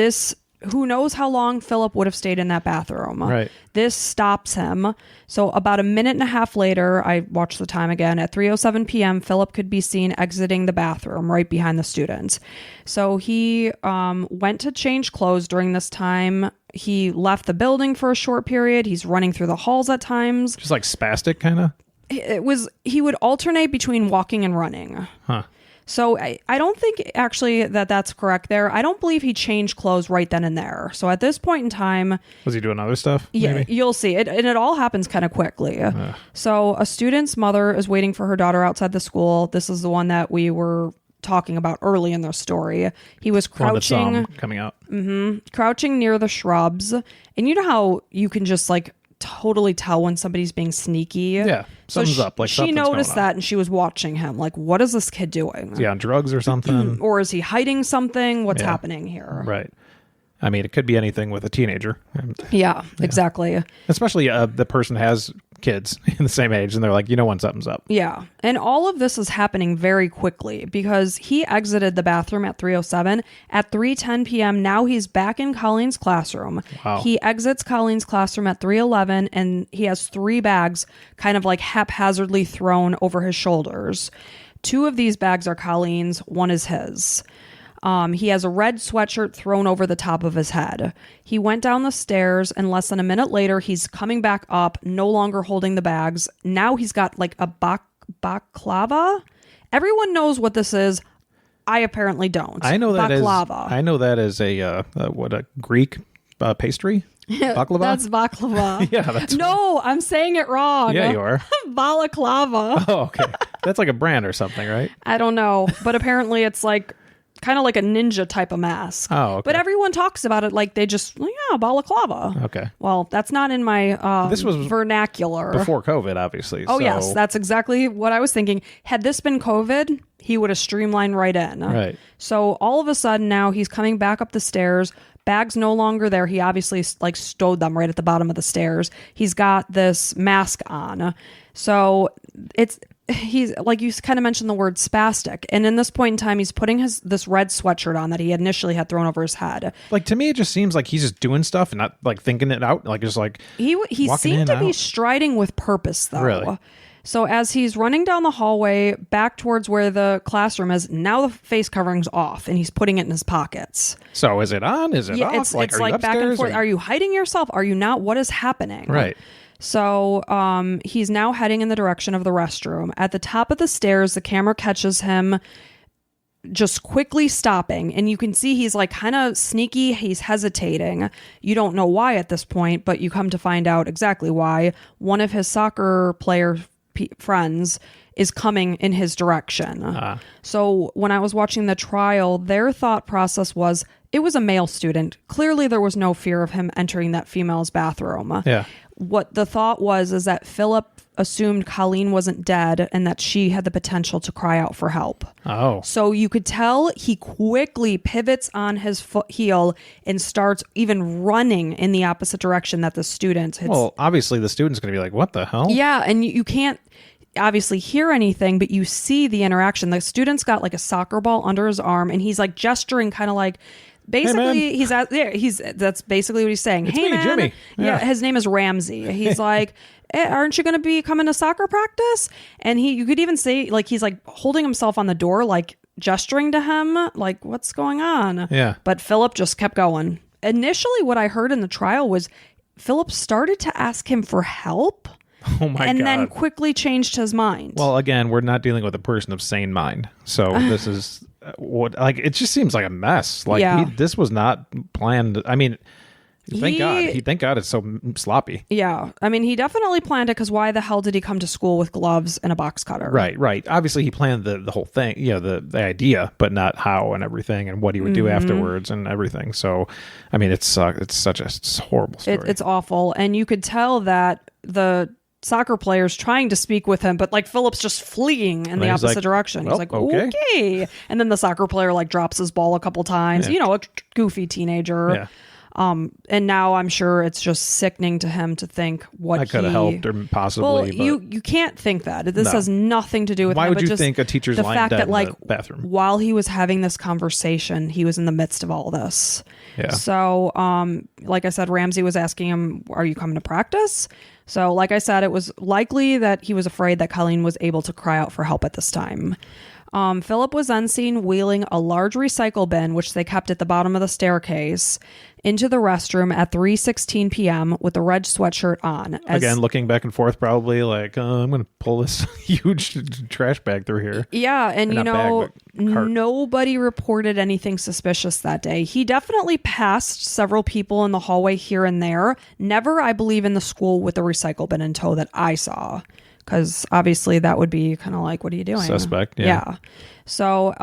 who knows how long Philip would have stayed in that bathroom. Right. This stops him. So about a minute and a half later, I watched the time again. At 3:07 p.m., Philip could be seen exiting the bathroom right behind the students. So he went to change clothes during this time. He left the building for a short period. He's running through the halls at times. Just like spastic kind of? He would alternate between walking and running. Huh. So I don't think actually that's correct there. I don't believe he changed clothes right then and there. So at this point in time, Was he doing other stuff? yeah, Maybe? you'll see it. And it all happens kind of quickly. So a student's mother is waiting for her daughter outside the school. This is the one that we were talking about early in the story. He was crouching, coming out. crouching near the shrubs. And you know how you can just like totally tell when somebody's being sneaky? Yeah, something's up. Like she something's noticed going on. that and she was watching him. Like, what is this kid doing? Is he on drugs or something? Or is he hiding something? What's happening here? Right. I mean, it could be anything with a teenager. Yeah, exactly. Especially the person has kids in the same age and they're like, you know when something's up. Yeah. And all of this is happening very quickly because he exited the bathroom at 3:07. At 3:10 p.m., now he's back in Colleen's classroom. Wow. He exits Colleen's classroom at 3:11 and he has 3 bags kind of like haphazardly thrown over his shoulders. 2 of these bags are Colleen's, 1 is his. He has a red sweatshirt thrown over the top of his head. He went down the stairs and less than a minute later, he's coming back up, no longer holding the bags. Now he's got like a baklava. Everyone knows what this is. I apparently don't. I know that baklava. I know that is a Greek pastry. Baklava? That's baklava. Yeah, that's No, I'm saying it wrong. Yeah, you are. Balaclava. Oh, okay. That's like a brand or something, right? I don't know, but apparently it's like kind of like a ninja type of mask. Oh, okay. But everyone talks about it like they just, balaclava. Okay. Well, that's not in my This was vernacular. Before COVID, obviously. Oh, so. yes. That's exactly what I was thinking. Had this been COVID, he would have streamlined right in. Right. So all of a sudden now he's coming back up the stairs. Bags no longer there. He obviously like stowed them right at the bottom of the stairs. He's got this mask on. So he's like you kind of mentioned the word spastic, and in this point in time he's putting this red sweatshirt on that he initially had thrown over his head. Like, to me it just seems like he's just doing stuff and not like thinking it out, like just like he seemed to be out. striding with purpose though. Really? So as he's running down the hallway back towards where the classroom is, now the face covering's off and he's putting it in his pockets. So is it on? Is it off? It's like are you back and upstairs, forth. or- Are you hiding yourself? Are you not? What is happening? Right. So he's now heading in the direction of the restroom. At the top of the stairs, the camera catches him just quickly stopping. And you can see he's like kind of sneaky. He's hesitating. You don't know why at this point, but you come to find out exactly why. One of his soccer player friends is coming in his direction. So when I was watching the trial, their thought process was it was a male student. Clearly there was no fear of him entering that female's bathroom. Yeah. What the thought was is that Philip assumed Colleen wasn't dead and that she had the potential to cry out for help. Oh. So you could tell he quickly pivots on his heel and starts even running in the opposite direction that the student had. Well, obviously the student's going to be like, what the hell? Yeah, and you can't obviously hear anything, but you see the interaction. The student's got like a soccer ball under his arm and he's like gesturing kind of like basically that's basically what he's saying. It's hey me, man. Jimmy. Yeah, his name is Ramsey. He's like, aren't you going to be coming to soccer practice? And you could even say like he's like holding himself on the door, like gesturing to him, like what's going on? Yeah. But Philip just kept going. Initially, what I heard in the trial was Philip started to ask him for help. Oh my and God. then quickly changed his mind. Well, again, we're not dealing with a person of sane mind. So this is what, like, it just seems like a mess. Like Yeah. this was not planned. I mean, thank God it's so sloppy. Yeah. I mean, he definitely planned it because why the hell did he come to school with gloves and a box cutter? Right. Obviously, he planned the whole thing, the idea, but not how and everything and what he would do afterwards and everything. So, I mean, it's such a horrible story. It's awful. And you could tell that the soccer player's trying to speak with him, but like Philip's just fleeing in the he's opposite like, direction. well, He's like, okay. And then the soccer player like drops his ball a couple times, a goofy teenager. Yeah. And now I'm sure it's just sickening to him to think what I could have helped or possibly. Well, but you can't think that. This No. has nothing to do with Why him, would but you just think a teacher's the lying fact dead that like in the bathroom? while he was having this conversation, he was in the midst of all this. Yeah. So, like I said, Ramsey was asking him, "Are you coming to practice?" So, like I said, it was likely that he was afraid that Colleen was able to cry out for help at this time. Philip was then seen wheeling a large recycle bin, which they kept at the bottom of the staircase, into the restroom at 3:16 p.m. with a red sweatshirt on. Again, looking back and forth, probably like, I'm going to pull this huge trash bag through here. Yeah, and nobody reported anything suspicious that day. He definitely passed several people in the hallway here and there. Never, I believe, in the school with the recycle bin in tow that I saw. Because obviously that would be kind of like, what are you doing? Suspect, yeah. So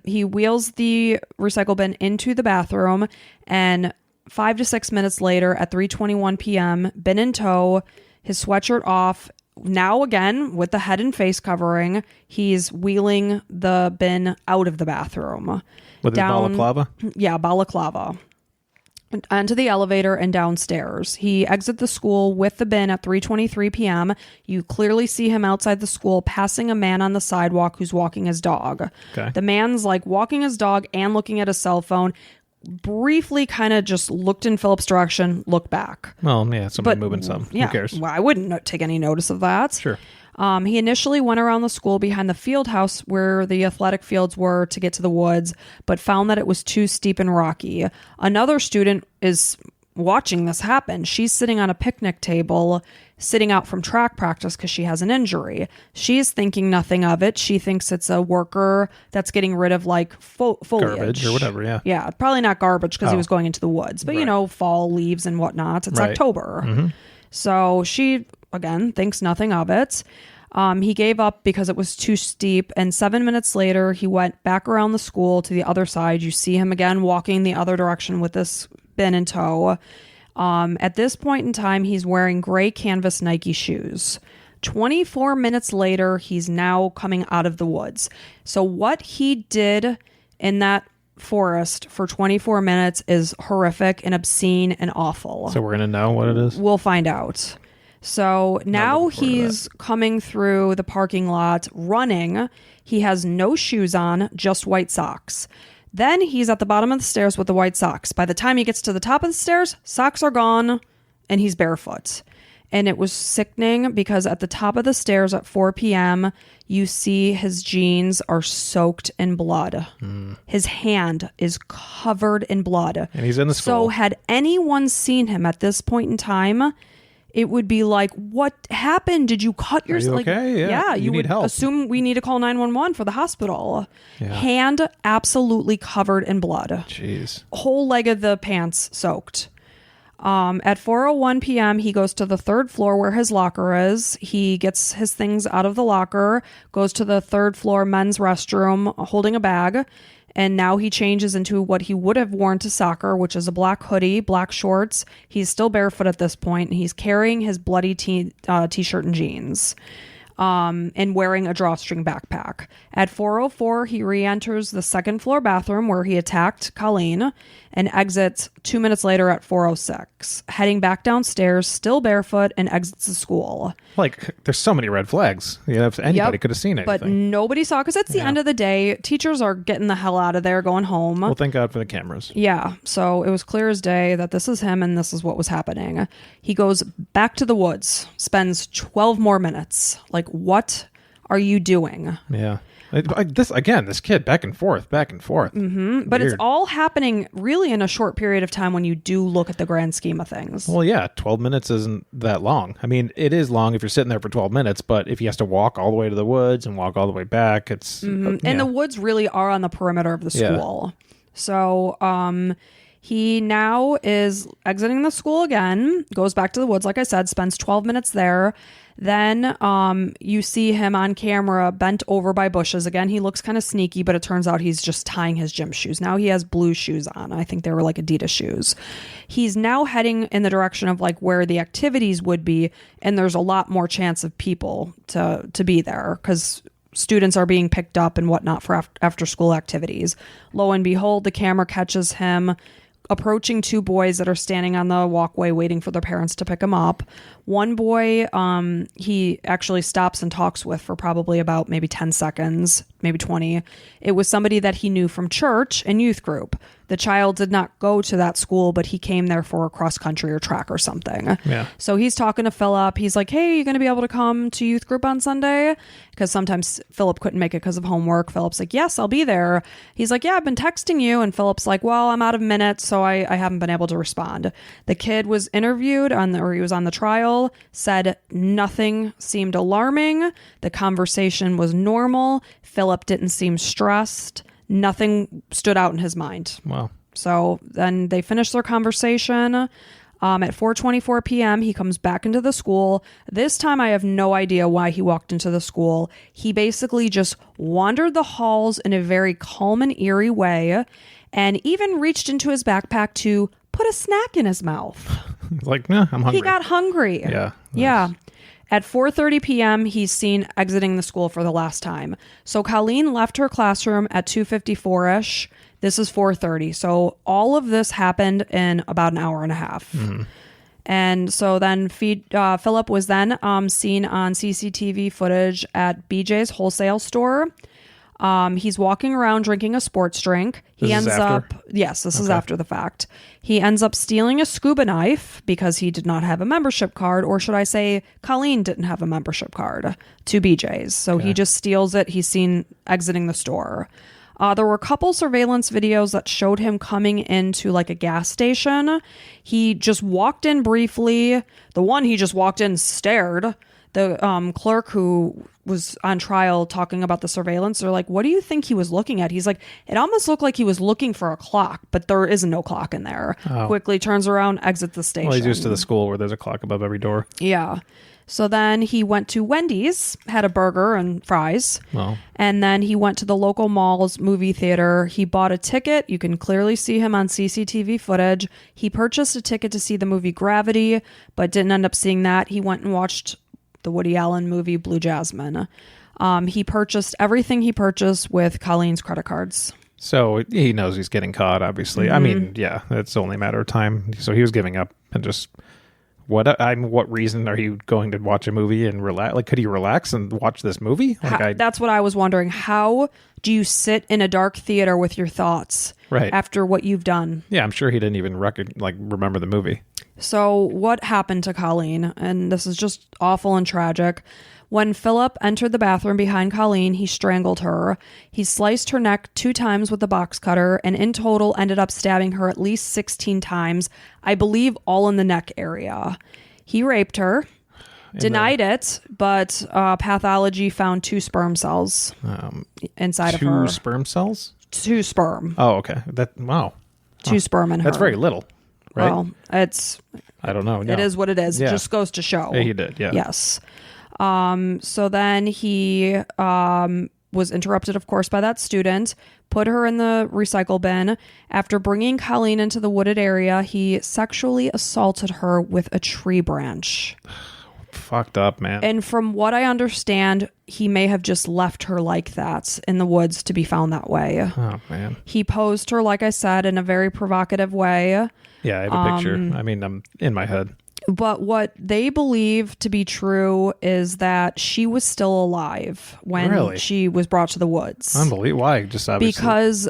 he wheels the recycle bin into the bathroom, and 5 to 6 minutes later at 3:21 p.m., bin in tow, his sweatshirt off. Now again, with the head and face covering, he's wheeling the bin out of the bathroom. With his balaclava? Yeah, balaclava. Onto the elevator and downstairs. He exits the school with the bin at 3:23 p.m. You clearly see him outside the school passing a man on the sidewalk who's walking his dog. Okay. The man's like walking his dog and looking at his cell phone. Briefly kind of just looked in Philip's direction, looked back. Well, yeah, somebody moving some. Yeah, who cares? Well, I wouldn't take any notice of that. Sure. He initially went around the school behind the field house where the athletic fields were to get to the woods, but found that it was too steep and rocky. Another student is watching this happen. She's sitting on a picnic table, sitting out from track practice because she has an injury. She's thinking nothing of it. She thinks it's a worker that's getting rid of like foliage. Garbage or whatever, yeah. Yeah, probably not garbage because he was going into the woods, but Right. fall leaves and whatnot. It's Right. October. Mm-hmm. So she, again, thinks nothing of it. He gave up because it was too steep, and 7 minutes later, he went back around the school to the other side. You see him again walking the other direction with this bin in tow. At this point in time, he's wearing gray canvas Nike shoes. 24 minutes later, he's now coming out of the woods. So what he did in that forest for 24 minutes is horrific and obscene and awful. So we're going to know what it is? We'll find out. So now he's coming through the parking lot running. He has no shoes on, just white socks. Then he's at the bottom of the stairs with the white socks. By the time he gets to the top of the stairs, socks are gone and he's barefoot. And it was sickening because at the top of the stairs at 4 p.m., you see his jeans are soaked in blood. His hand is covered in blood. And he's in the school. So had anyone seen him at this point in time, it would be like, what happened? Did you cut yourself? Okay, yeah. You need would help. assume we need to call 911 for the hospital. Yeah. Hand absolutely covered in blood. Jeez. Whole leg of the pants soaked. At 4:01 p.m., he goes to the third floor where his locker is. He gets his things out of the locker, goes to the third floor men's restroom holding a bag, and now he changes into what he would have worn to soccer, which is a black hoodie, black shorts. He's still barefoot at this point, and he's carrying his bloody t-shirt and jeans. And wearing a drawstring backpack. At 4:04, he re-enters the second floor bathroom where he attacked Colleen and exits 2 minutes later at 4:06, heading back downstairs, still barefoot, and exits the school. Like, there's so many red flags. Yeah, if anybody could have seen anything. But nobody saw, because it's the end of the day. Teachers are getting the hell out of there, going home. Well, thank God for the cameras. Yeah, so it was clear as day that this is him and this is what was happening. He goes back to the woods, spends 12 more minutes. Like, what are you doing? Yeah. This kid back and forth. Mm-hmm. But it's all happening really in a short period of time when you do look at the grand scheme of things. Well, yeah, 12 minutes isn't that long. I mean, it is long if you're sitting there for 12 minutes, but if he has to walk all the way to the woods and walk all the way back, it's... And the woods really are on the perimeter of the school. Yeah. So he now is exiting the school again, goes back to the woods, like I said, spends 12 minutes there. Then you see him on camera bent over by bushes. Again, he looks kind of sneaky, but it turns out he's just tying his gym shoes. Now he has blue shoes on. I think they were like Adidas shoes. He's now heading in the direction of like where the activities would be, and there's a lot more chance of people to be there because students are being picked up and whatnot for after school activities. Lo and behold, the camera catches him approaching two boys that are standing on the walkway waiting for their parents to pick him up. One boy he actually stops and talks with for probably about maybe 10 seconds, maybe 20. It was somebody that he knew from church and youth group. The child did not go to that school, but he came there for cross country or track or something. Yeah. So he's talking to Philip. He's like, hey, you going to be able to come to youth group on Sunday? Because sometimes Philip couldn't make it because of homework. Philip's like, yes, I'll be there. He's like, yeah, I've been texting you. And Philip's like, well, I'm out of minutes, so I haven't been able to respond. The kid was interviewed or he was on the trial, said nothing seemed alarming. The conversation was normal. Philip didn't seem stressed. Nothing stood out in his mind. Wow. So then they finished their conversation. At 4:24 p.m., he comes back into the school. This time, I have no idea why he walked into the school. He basically just wandered the halls in a very calm and eerie way, and even reached into his backpack to put a snack in his mouth. Like, nah, I'm hungry. He got hungry. Yeah. Yeah. At 4:30 p.m., he's seen exiting the school for the last time. So Colleen left her classroom at 2:54-ish. This is 4:30. So all of this happened in about an hour and a half. Mm-hmm. And so then Philip was then seen on CCTV footage at BJ's wholesale store. He's walking around drinking a sports drink. This is after the fact. He ends up stealing a scuba knife because he did not have a membership card, or should I say Colleen didn't have a membership card to BJ's. So he just steals it. He's seen exiting the store. There were a couple surveillance videos that showed him coming into like a gas station. He just walked in briefly. The one he just walked in stared. The clerk who was on trial talking about the surveillance, they're like, what do you think he was looking at? He's like, it almost looked like he was looking for a clock, but there is no clock in there. Oh. Quickly turns around, exits the station. Well, he's used to the school where there's a clock above every door. Yeah. So then he went to Wendy's, had a burger and fries. Wow. And then he went to the local mall's movie theater. He bought a ticket. You can clearly see him on CCTV footage. He purchased a ticket to see the movie Gravity, but didn't end up seeing that. He went and watched the Woody Allen movie Blue Jasmine. He purchased everything he purchased with Colleen's credit cards. So he knows he's getting caught, obviously. Mm-hmm. I mean, yeah, it's only a matter of time. So he was giving up and just... What reason are you going to watch a movie and relax? Like, could he relax and watch this movie? That's what I was wondering. How do you sit in a dark theater with your thoughts after what you've done? Yeah, I'm sure he didn't even remember the movie. So what happened to Colleen? And this is just awful and tragic. When Philip entered the bathroom behind Colleen, he strangled her. He sliced her neck 2 times with a box cutter and in total ended up stabbing her at least 16 times, I believe all in the neck area. He raped her, denied it, but pathology found 2 sperm cells inside of her. 2 sperm cells? 2 sperm. Oh, okay. Wow. 2 sperm in her. That's very little, right? Well, I don't know. No. It is what it is. Yeah. It just goes to show. Yeah, he did, yeah. Yes. So then he was interrupted, of course, by that student, put her in the recycle bin. After bringing Colleen into the wooded area, he sexually assaulted her with a tree branch. Fucked up, man. And from what I understand, he may have just left her like that in the woods to be found that way. Oh, man. He posed her, like I said, in a very provocative way. Yeah, I have a picture. I mean, I'm in my head. But what they believe to be true is that she was still alive when she was brought to the woods. Unbelievable. Why? Just obviously. Because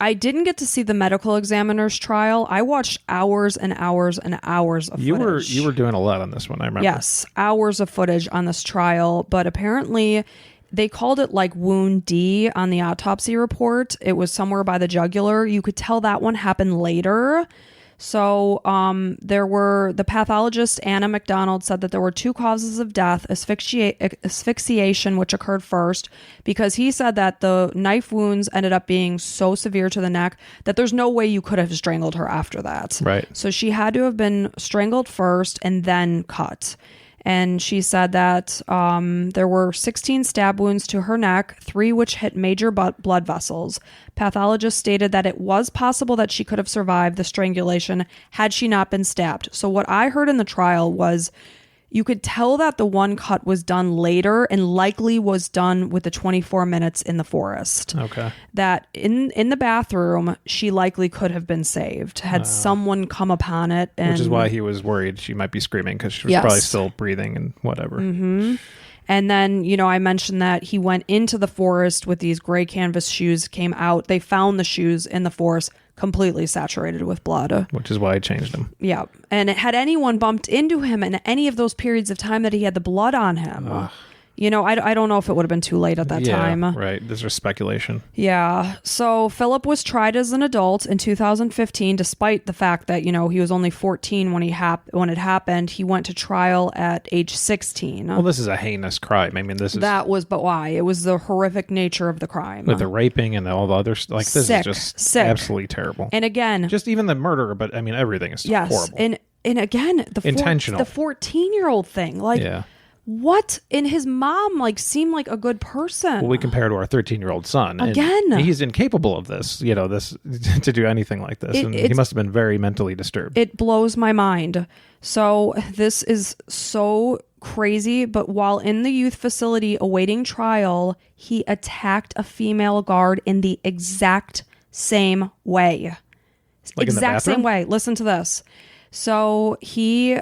I didn't get to see the medical examiner's trial. I watched hours and hours and hours of footage. You were doing a lot on this one, I remember. Yes, hours of footage on this trial. But apparently they called it like wound D on the autopsy report. It was somewhere by the jugular. You could tell that one happened later. So the pathologist, Anna McDonald, said that there were 2 causes of death, asphyxiation, which occurred first, because he said that the knife wounds ended up being so severe to the neck that there's no way you could have strangled her after that. Right. So she had to have been strangled first and then cut. And she said that there were 16 stab wounds to her neck, 3 which hit major blood vessels. Pathologists stated that it was possible that she could have survived the strangulation had she not been stabbed. So what I heard in the trial was you could tell that the one cut was done later and likely was done with the 24 minutes in the forest. Okay. That in the bathroom, she likely could have been saved had someone come upon it. Which is why he was worried she might be screaming because she was probably still breathing and whatever. Mm-hmm. And then, I mentioned that he went into the forest with these gray canvas shoes, came out. They found the shoes in the forest completely saturated with blood. Which is why I changed them. Yeah. And had anyone bumped into him in any of those periods of time that he had the blood on him, I don't know if it would have been too late at that time. Right. This is speculation. Yeah. So Philip was tried as an adult in 2015, despite the fact that, he was only 14 when it happened. He went to trial at age 16. Well, this is a heinous crime. I mean, But why? It was the horrific nature of the crime. With the raping and all the other stuff. Like, this is just sick. Absolutely terrible. And again, just even the murder, but I mean, everything is horrible. And again, intentional. The 14-year-old thing, what? And his mom seemed like a good person. Well, we compare to our 13-year-old son. Again. And he's incapable of this, to do anything like this. And he must have been very mentally disturbed. It blows my mind. So this is so crazy. But while in the youth facility awaiting trial, he attacked a female guard in the exact same way. Exact same way. Listen to this. So she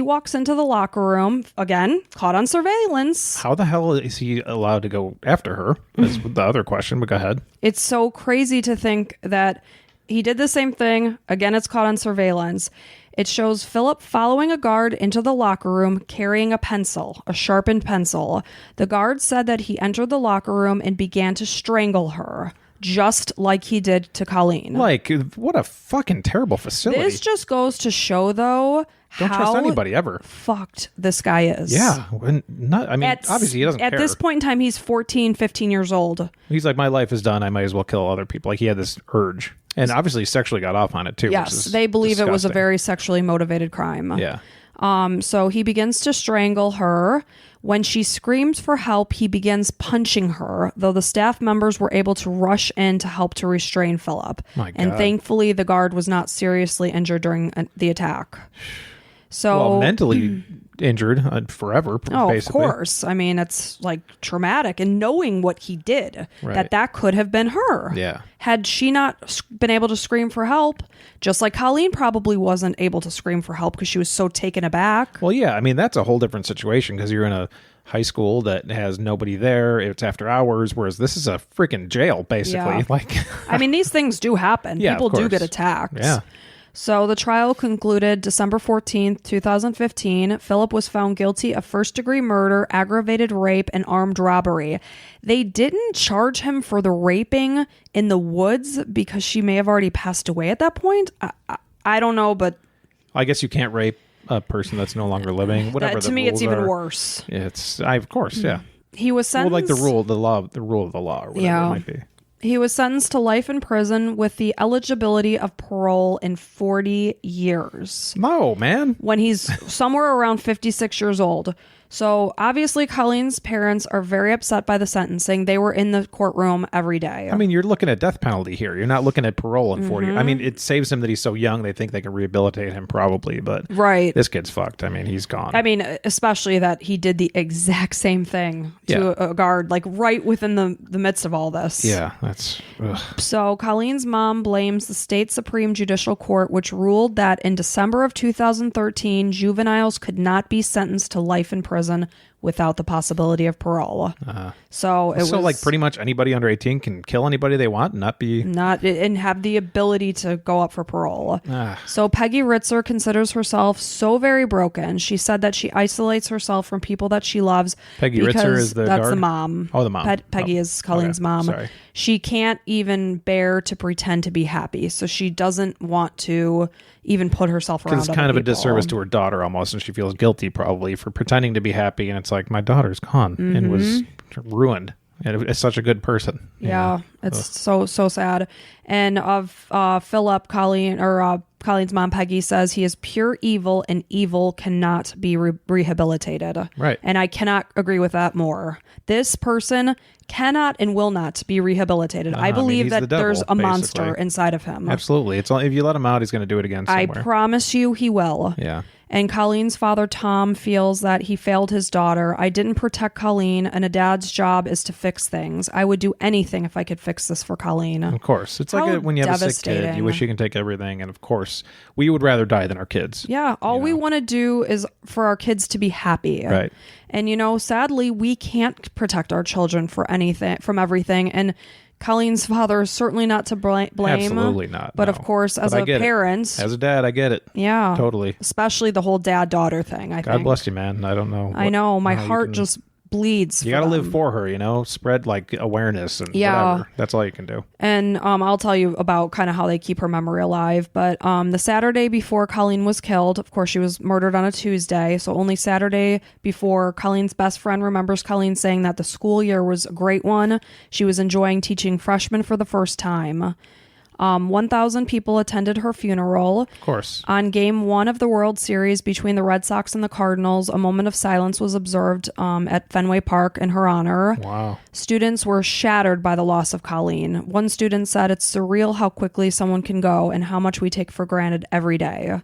walks into the locker room, again, caught on surveillance. How the hell is he allowed to go after her? That's the other question, but go ahead. It's so crazy to think that he did the same thing. Again, it's caught on surveillance. It shows Philip following a guard into the locker room carrying a sharpened pencil. The guard said that he entered the locker room and began to strangle her, just like he did to Colleen. What a fucking terrible facility. This just goes to show, though, don't trust anybody ever. Fucked this guy is. Yeah. Obviously he doesn't care. At this point in time, he's 14, 15 years old. He's like, my life is done. I might as well kill other people. He had this urge. And obviously he sexually got off on it too. Yes, they believe disgusting. It was a very sexually motivated crime. Yeah. So he begins to strangle her. When she screams for help, he begins punching her, though the staff members were able to rush in to help to restrain Philip. My God. And thankfully, the guard was not seriously injured during the attack. So, mentally injured forever, basically. Of course. I mean, it's traumatic. And knowing what he did, right. that could have been her. Yeah. Had she not been able to scream for help, just like Colleen probably wasn't able to scream for help because she was so taken aback. Well, yeah. I mean, that's a whole different situation because you're in a high school that has nobody there. It's after hours, whereas this is a freaking jail, basically. Yeah. I mean, these things do happen. Yeah, people do get attacked. Yeah. So the trial concluded December 14th, 2015. Philip was found guilty of first-degree murder, aggravated rape, and armed robbery. They didn't charge him for the raping in the woods because she may have already passed away at that point. I don't know, but... I guess you can't rape a person that's no longer living. Whatever to me, it's even worse. Of course, yeah. He was sentenced... Well, the rule of the law, or whatever it might be. He was sentenced to life in prison with the eligibility of parole in 40 years. No, man. When he's somewhere around 56 years old. So obviously Colleen's parents are very upset by the sentencing. They were in the courtroom every day. I mean, you're looking at death penalty here. You're not looking at parole in 40 years. I mean, it saves him that he's so young. They think they can rehabilitate him probably, but right. This kid's fucked. I mean, he's gone. I mean, especially that he did the exact same thing to a guard, right within the midst of all this. Yeah, that's... Ugh. So Colleen's mom blames the state Supreme Judicial Court, which ruled that in December of 2013, juveniles could not be sentenced to life in prison without the possibility of parole. So pretty much anybody under 18 can kill anybody they want and and have the ability to go up for parole. So Peggy Ritzer considers herself so very broken. She said that she isolates herself from people that she loves. Peggy Ritzer is the the mom. Oh, the mom. Peggy is Colleen's mom. Sorry. She can't even bear to pretend to be happy. So she doesn't want to even put herself around other people. It's kind of a disservice to her daughter almost, and she feels guilty probably for pretending to be happy, and it's like, my daughter's gone and was ruined. And it's such a good person. Yeah, it's so sad. And of Philip, Colleen's mom, Peggy, says he is pure evil, and evil cannot be rehabilitated. Right. And I cannot agree with that more. This person cannot and will not be rehabilitated. I believe that there's a monster inside of him. Absolutely. If you let him out, he's going to do it again somewhere. I promise you he will. Yeah. And Colleen's father, Tom, feels that he failed his daughter. I didn't protect Colleen, and a dad's job is to fix things. I would do anything if I could fix this for Colleen. Of course. It's like when you have a sick kid, you wish you can take everything. And of course, we would rather die than our kids. Yeah. All we want to do is for our kids to be happy. Right. And, sadly, we can't protect our children from everything. And Colleen's father is certainly not to blame. Absolutely not. But no. of course, as a parent. As a dad, I get it. Yeah. Totally. Especially the whole dad-daughter thing, I think. God bless you, man. I don't know. I know. My heart just bleeds. You got to live for her, spread like awareness and whatever. That's all you can do. And I'll tell you about kind of how they keep her memory alive. But the Saturday before Colleen was killed, of course, she was murdered on a Tuesday. So only Saturday before, Colleen's best friend remembers Colleen saying that the school year was a great one. She was enjoying teaching freshmen for the first time. 1,000 people attended her funeral. Of course. On Game 1 of the World Series between the Red Sox and the Cardinals, a moment of silence was observed at Fenway Park in her honor. Wow. Students were shattered by the loss of Colleen. One student said, "It's surreal how quickly someone can go and how much we take for granted every day."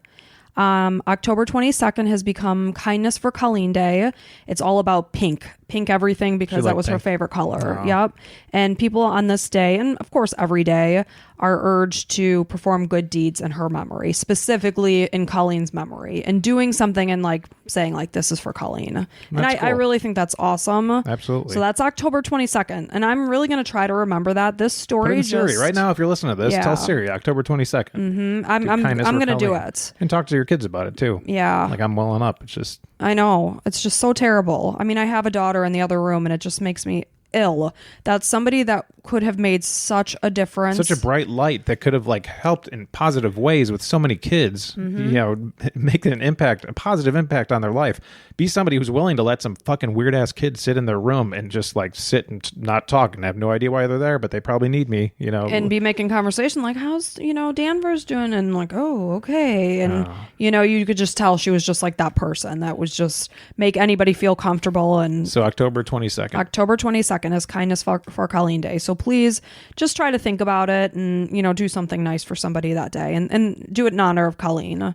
October 22nd has become Kindness for Colleen Day. It's all about pink everything, because that was her favorite color. Oh. Yep. And people on this day, and of course every day, are urged to perform good deeds in her memory, specifically in Colleen's memory, and doing something and saying this is for Colleen. I really think that's awesome. Absolutely. So that's October 22nd. And I'm really going to try to remember that. This story Put it in Siri right now. If you're listening to this, tell Siri October 22nd. Mm-hmm. I'm going to do it. And talk to your kids about it too. Yeah. I'm welling up. It's just... I know. It's just so terrible. I mean, I have a daughter in the other room, and it just makes me ill. That's somebody that could have made such a difference. Such a bright light that could have helped in positive ways with so many kids, make a positive impact on their life. Be somebody who's willing to let some fucking weird ass kids sit in their room and just sit and not talk and have no idea why they're there, but they probably need me, And be making conversation how's, Danvers doing? And oh, okay. And, you could just tell she was just that person that was just make anybody feel comfortable. And so October 22nd. October 22nd is Kindness for Colleen Day. So please just try to think about it and, do something nice for somebody that day and do it in honor of Colleen.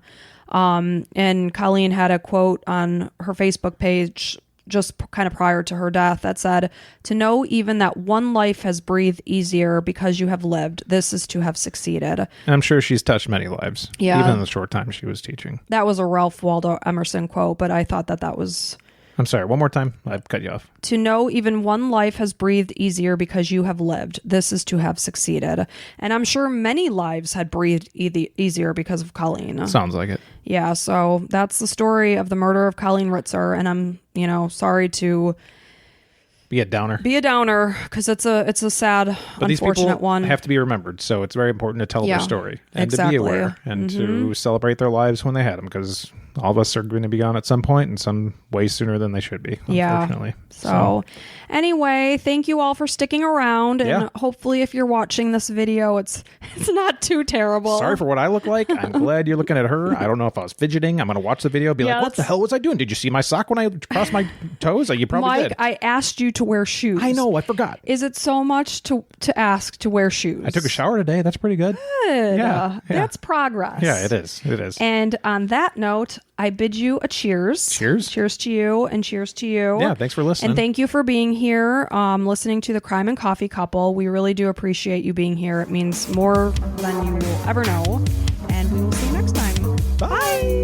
And Colleen had a quote on her Facebook page just kind of prior to her death that said, "To know even that one life has breathed easier because you have lived, this is to have succeeded." And I'm sure she's touched many lives, even in the short time she was teaching. That was a Ralph Waldo Emerson quote, but I thought that was... I'm sorry, one more time. I've cut you off. "To know even one life has breathed easier because you have lived. This is to have succeeded." And I'm sure many lives had breathed easier because of Colleen. Sounds like it. Yeah, so that's the story of the murder of Colleen Ritzer. And I'm, sorry to... Be a downer, because it's a sad, but unfortunate one. Have to be remembered, so it's very important to tell their story and to be aware and to celebrate their lives when they had them, because all of us are going to be gone at some point in some way sooner than they should be, unfortunately. So anyway, thank you all for sticking around, and hopefully if you're watching this video, it's not too terrible. Sorry for what I look like. I'm glad you're looking at her. I don't know if I was fidgeting. I'm going to watch the video and be what the hell was I doing? Did you see my sock when I crossed my toes? You probably Mike, did. I asked you to wear shoes. I know, I forgot. Is it so much to ask to wear shoes? I took a shower today. That's pretty good. Good. That's progress. Yeah, it is. It is. And on that note, I bid you a cheers. Cheers. Cheers to you and cheers to you. Yeah, thanks for listening. And thank you for being here, listening to the Crime and Coffee Couple. We really do appreciate you being here. It means more than you will ever know. And we will see you next time. Bye.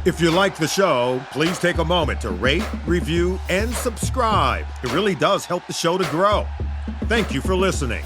If you like the show, please take a moment to rate, review, and subscribe. It really does help the show to grow. Thank you for listening.